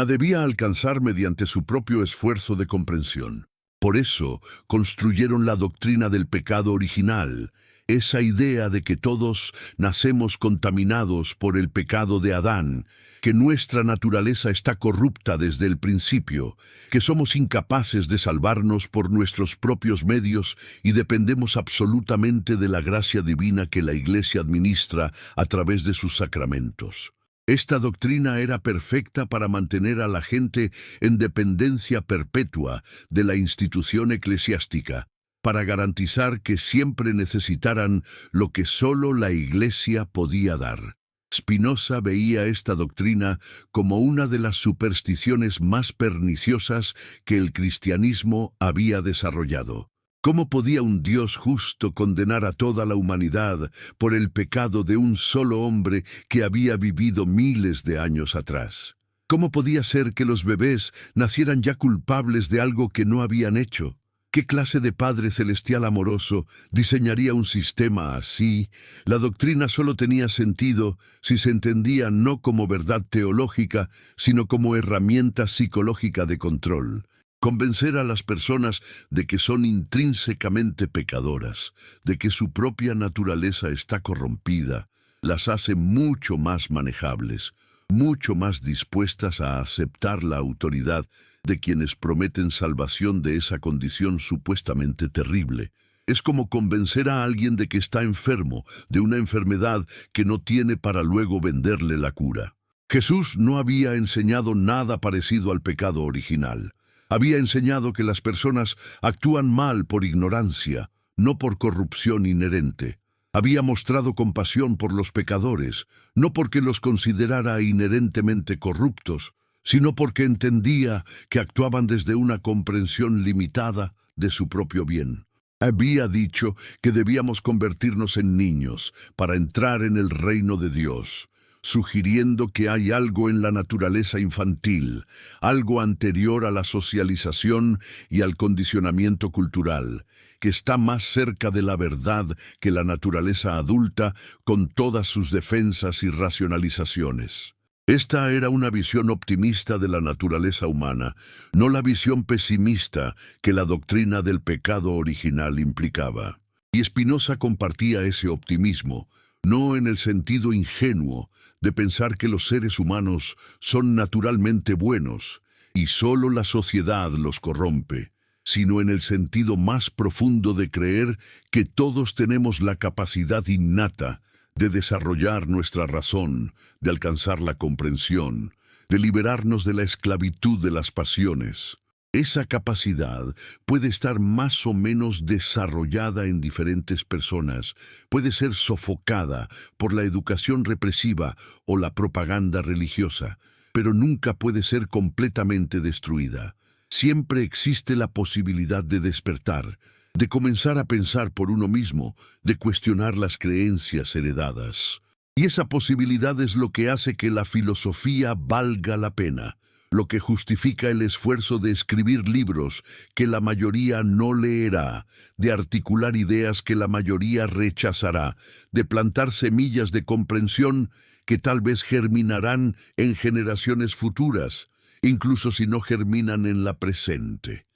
debía alcanzar mediante su propio esfuerzo de comprensión. Por eso construyeron la doctrina del pecado original, esa idea de que todos nacemos contaminados por el pecado de Adán, que nuestra naturaleza está corrupta desde el principio, que somos incapaces de salvarnos por nuestros propios medios y dependemos absolutamente de la gracia divina que la Iglesia administra a través de sus sacramentos. Esta doctrina era perfecta para mantener a la gente en dependencia perpetua de la institución eclesiástica, para garantizar que siempre necesitaran lo que solo la Iglesia podía dar. Spinoza veía esta doctrina como una de las supersticiones más perniciosas que el cristianismo había desarrollado. ¿Cómo podía un Dios justo condenar a toda la humanidad por el pecado de un solo hombre que había vivido miles de años atrás? ¿Cómo podía ser que los bebés nacieran ya culpables de algo que no habían hecho? ¿Qué clase de Padre Celestial amoroso diseñaría un sistema así? La doctrina solo tenía sentido si se entendía no como verdad teológica, sino como herramienta psicológica de control. Convencer a las personas de que son intrínsecamente pecadoras, de que su propia naturaleza está corrompida, las hace mucho más manejables, mucho más dispuestas a aceptar la autoridad de quienes prometen salvación de esa condición supuestamente terrible. Es como convencer a alguien de que está enfermo, de una enfermedad que no tiene para luego venderle la cura. Jesús no había enseñado nada parecido al pecado original. Había enseñado que las personas actúan mal por ignorancia, no por corrupción inherente. Había mostrado compasión por los pecadores, no porque los considerara inherentemente corruptos, sino porque entendía que actuaban desde una comprensión limitada de su propio bien. Había dicho que debíamos convertirnos en niños para entrar en el reino de Dios, sugiriendo que hay algo en la naturaleza infantil, algo anterior a la socialización y al condicionamiento cultural, que está más cerca de la verdad que la naturaleza adulta con todas sus defensas y racionalizaciones. Esta era una visión optimista de la naturaleza humana, no la visión pesimista que la doctrina del pecado original implicaba. Y Spinoza compartía ese optimismo, no en el sentido ingenuo de pensar que los seres humanos son naturalmente buenos y solo la sociedad los corrompe, sino en el sentido más profundo de creer que todos tenemos la capacidad innata de desarrollar nuestra razón, de alcanzar la comprensión, de liberarnos de la esclavitud de las pasiones. Esa capacidad puede estar más o menos desarrollada en diferentes personas, puede ser sofocada por la educación represiva o la propaganda religiosa, pero nunca puede ser completamente destruida. Siempre existe la posibilidad de despertar, de comenzar a pensar por uno mismo, de cuestionar las creencias heredadas. Y esa posibilidad es lo que hace que la filosofía valga la pena, lo que justifica el esfuerzo de escribir libros que la mayoría no leerá, de articular ideas que la mayoría rechazará, de plantar semillas de comprensión que tal vez germinarán en generaciones futuras, incluso si no germinan en la presente.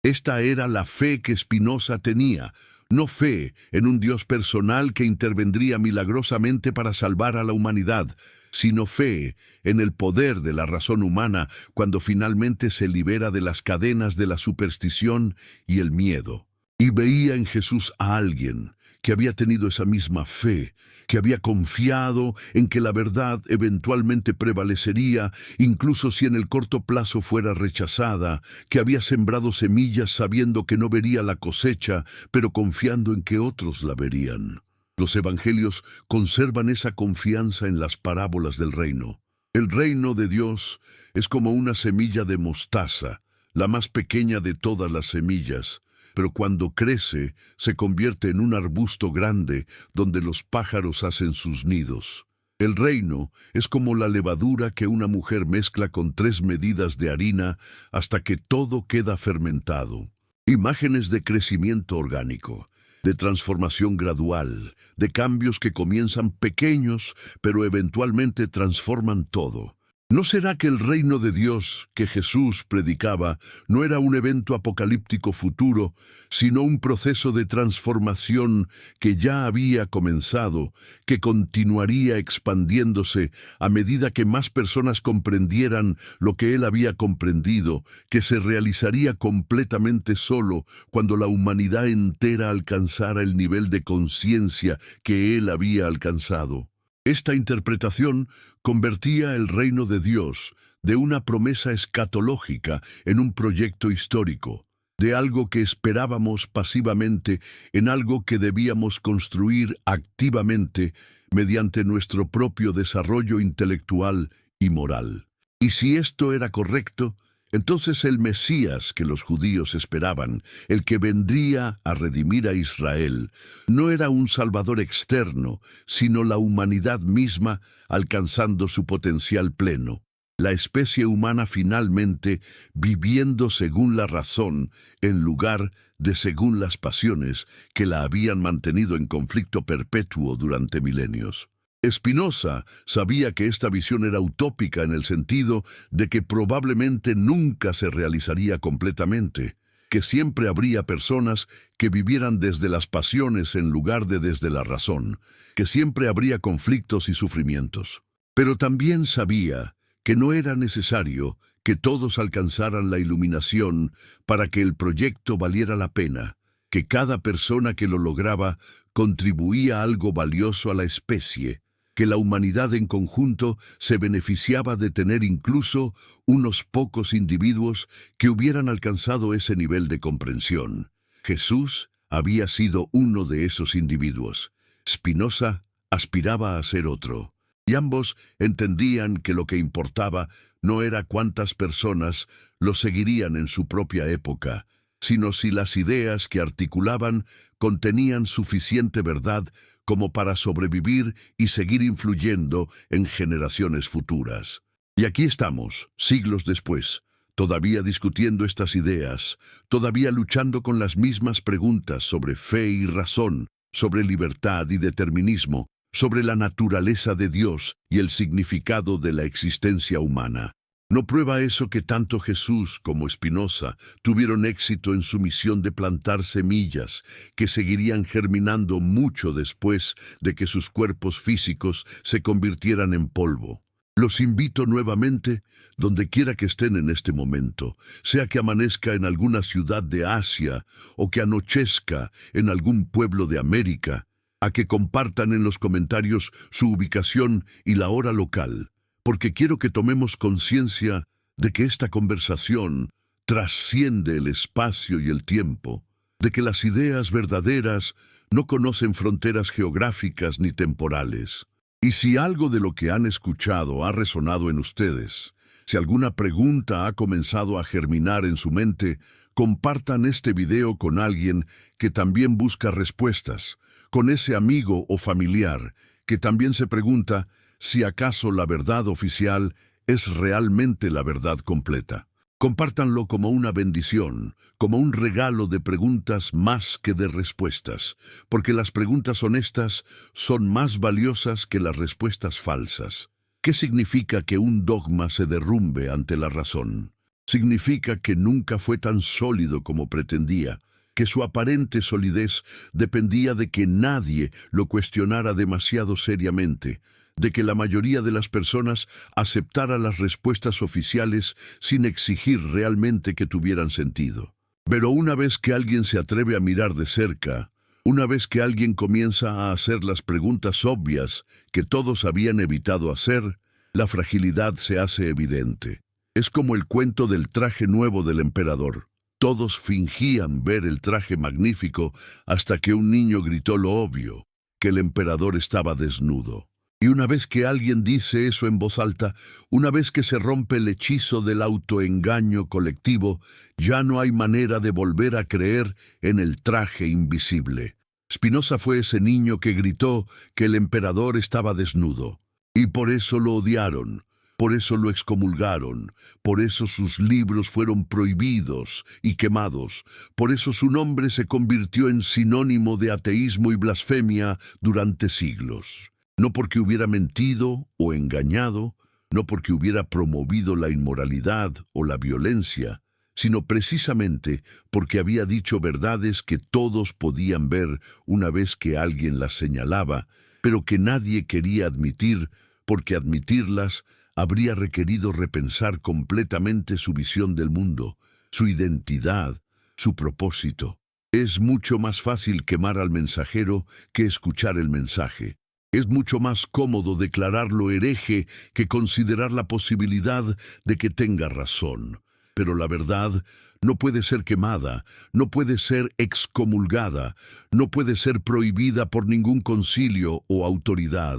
Esta era la fe que Spinoza tenía, no fe en un Dios personal que intervendría milagrosamente para salvar a la humanidad, sino fe en el poder de la razón humana cuando finalmente se libera de las cadenas de la superstición y el miedo. Y veía en Jesús a alguien que había tenido esa misma fe, que había confiado en que la verdad eventualmente prevalecería, incluso si en el corto plazo fuera rechazada, que había sembrado semillas sabiendo que no vería la cosecha, pero confiando en que otros la verían. Los evangelios conservan esa confianza en las parábolas del reino. El reino de Dios es como una semilla de mostaza, la más pequeña de todas las semillas, pero cuando crece se convierte en un arbusto grande donde los pájaros hacen sus nidos. El reino es como la levadura que una mujer mezcla con 3 medidas de harina hasta que todo queda fermentado. Imágenes de crecimiento orgánico, de transformación gradual, de cambios que comienzan pequeños, pero eventualmente transforman todo. ¿No será que el reino de Dios que Jesús predicaba no era un evento apocalíptico futuro, sino un proceso de transformación que ya había comenzado, que continuaría expandiéndose a medida que más personas comprendieran lo que él había comprendido, que se realizaría completamente solo cuando la humanidad entera alcanzara el nivel de conciencia que él había alcanzado? Esta interpretación convertía el reino de Dios de una promesa escatológica en un proyecto histórico, de algo que esperábamos pasivamente en algo que debíamos construir activamente mediante nuestro propio desarrollo intelectual y moral. Y si esto era correcto, entonces el Mesías que los judíos esperaban, el que vendría a redimir a Israel, no era un Salvador externo, sino la humanidad misma alcanzando su potencial pleno. La especie humana finalmente viviendo según la razón en lugar de según las pasiones que la habían mantenido en conflicto perpetuo durante milenios. Spinoza sabía que esta visión era utópica en el sentido de que probablemente nunca se realizaría completamente, que siempre habría personas que vivieran desde las pasiones en lugar de desde la razón, que siempre habría conflictos y sufrimientos. Pero también sabía que no era necesario que todos alcanzaran la iluminación para que el proyecto valiera la pena, que cada persona que lo lograba contribuía algo valioso a la especie, que la humanidad en conjunto se beneficiaba de tener incluso unos pocos individuos que hubieran alcanzado ese nivel de comprensión. Jesús había sido uno de esos individuos. Spinoza aspiraba a ser otro. Y ambos entendían que lo que importaba no era cuántas personas lo seguirían en su propia época, sino si las ideas que articulaban contenían suficiente verdad como para sobrevivir y seguir influyendo en generaciones futuras. Y aquí estamos, siglos después, todavía discutiendo estas ideas, todavía luchando con las mismas preguntas sobre fe y razón, sobre libertad y determinismo, sobre la naturaleza de Dios y el significado de la existencia humana. ¿No prueba eso que tanto Jesús como Spinoza tuvieron éxito en su misión de plantar semillas que seguirían germinando mucho después de que sus cuerpos físicos se convirtieran en polvo? Los invito nuevamente, donde quiera que estén en este momento, sea que amanezca en alguna ciudad de Asia o que anochezca en algún pueblo de América, a que compartan en los comentarios su ubicación y la hora local, porque quiero que tomemos conciencia de que esta conversación trasciende el espacio y el tiempo, de que las ideas verdaderas no conocen fronteras geográficas ni temporales. Y si algo de lo que han escuchado ha resonado en ustedes, si alguna pregunta ha comenzado a germinar en su mente, compartan este video con alguien que también busca respuestas, con ese amigo o familiar que también se pregunta si acaso la verdad oficial es realmente la verdad completa. Compártanlo como una bendición, como un regalo de preguntas más que de respuestas, porque las preguntas honestas son más valiosas que las respuestas falsas. ¿Qué significa que un dogma se derrumbe ante la razón? Significa que nunca fue tan sólido como pretendía, que su aparente solidez dependía de que nadie lo cuestionara demasiado seriamente, de que la mayoría de las personas aceptara las respuestas oficiales sin exigir realmente que tuvieran sentido. Pero una vez que alguien se atreve a mirar de cerca, Una vez que alguien comienza a hacer las preguntas obvias que todos habían evitado hacer, la fragilidad se hace evidente. Es como el cuento del traje nuevo del emperador. Todos fingían ver el traje magnífico hasta que un niño gritó lo obvio, que el emperador estaba desnudo. Y una vez que alguien dice eso en voz alta, una vez que se rompe el hechizo del autoengaño colectivo, ya no hay manera de volver a creer en el traje invisible. Spinoza fue ese niño que gritó que el emperador estaba desnudo. Y por eso lo odiaron, por eso lo excomulgaron, por eso sus libros fueron prohibidos y quemados, por eso su nombre se convirtió en sinónimo de ateísmo y blasfemia durante siglos. No porque hubiera mentido o engañado, no porque hubiera promovido la inmoralidad o la violencia, sino precisamente porque había dicho verdades que todos podían ver una vez que alguien las señalaba, pero que nadie quería admitir, porque admitirlas habría requerido repensar completamente su visión del mundo, su identidad, su propósito. Es mucho más fácil quemar al mensajero que escuchar el mensaje. Es mucho más cómodo declararlo hereje que considerar la posibilidad de que tenga razón. Pero la verdad no puede ser quemada, no puede ser excomulgada, no puede ser prohibida por ningún concilio o autoridad.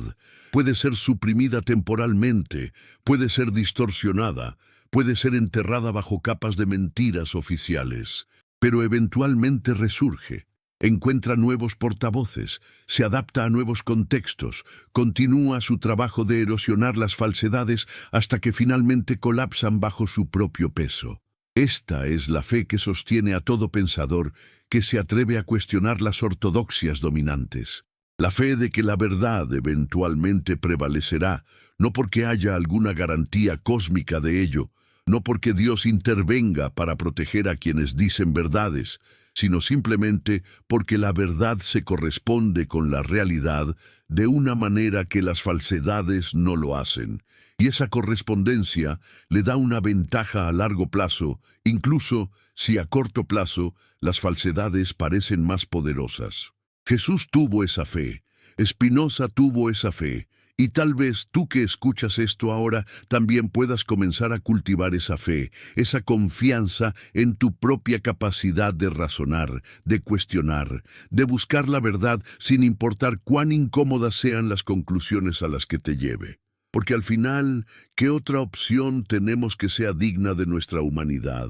Puede ser suprimida temporalmente, puede ser distorsionada, puede ser enterrada bajo capas de mentiras oficiales, pero eventualmente resurge. Encuentra nuevos portavoces, se adapta a nuevos contextos, continúa su trabajo de erosionar las falsedades hasta que finalmente colapsan bajo su propio peso. Esta es la fe que sostiene a todo pensador que se atreve a cuestionar las ortodoxias dominantes. La fe de que la verdad eventualmente prevalecerá, no porque haya alguna garantía cósmica de ello, no porque Dios intervenga para proteger a quienes dicen verdades, sino simplemente porque la verdad se corresponde con la realidad de una manera que las falsedades no lo hacen. Y esa correspondencia le da una ventaja a largo plazo, incluso si a corto plazo las falsedades parecen más poderosas. Jesús tuvo esa fe, Spinoza tuvo esa fe, y tal vez tú que escuchas esto ahora también puedas comenzar a cultivar esa fe, esa confianza en tu propia capacidad de razonar, de cuestionar, de buscar la verdad sin importar cuán incómodas sean las conclusiones a las que te lleve. Porque al final, ¿qué otra opción tenemos que sea digna de nuestra humanidad?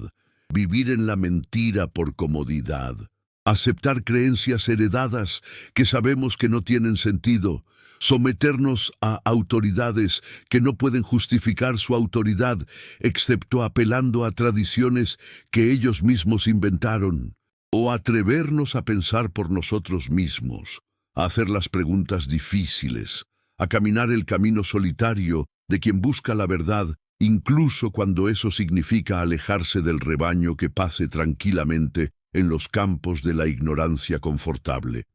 Vivir en la mentira por comodidad. Aceptar creencias heredadas que sabemos que no tienen sentido. Someternos a autoridades que no pueden justificar su autoridad, excepto apelando a tradiciones que ellos mismos inventaron. O atrevernos a pensar por nosotros mismos, a hacer las preguntas difíciles, a caminar el camino solitario de quien busca la verdad, incluso cuando eso significa alejarse del rebaño que pase tranquilamente en los campos de la ignorancia confortable.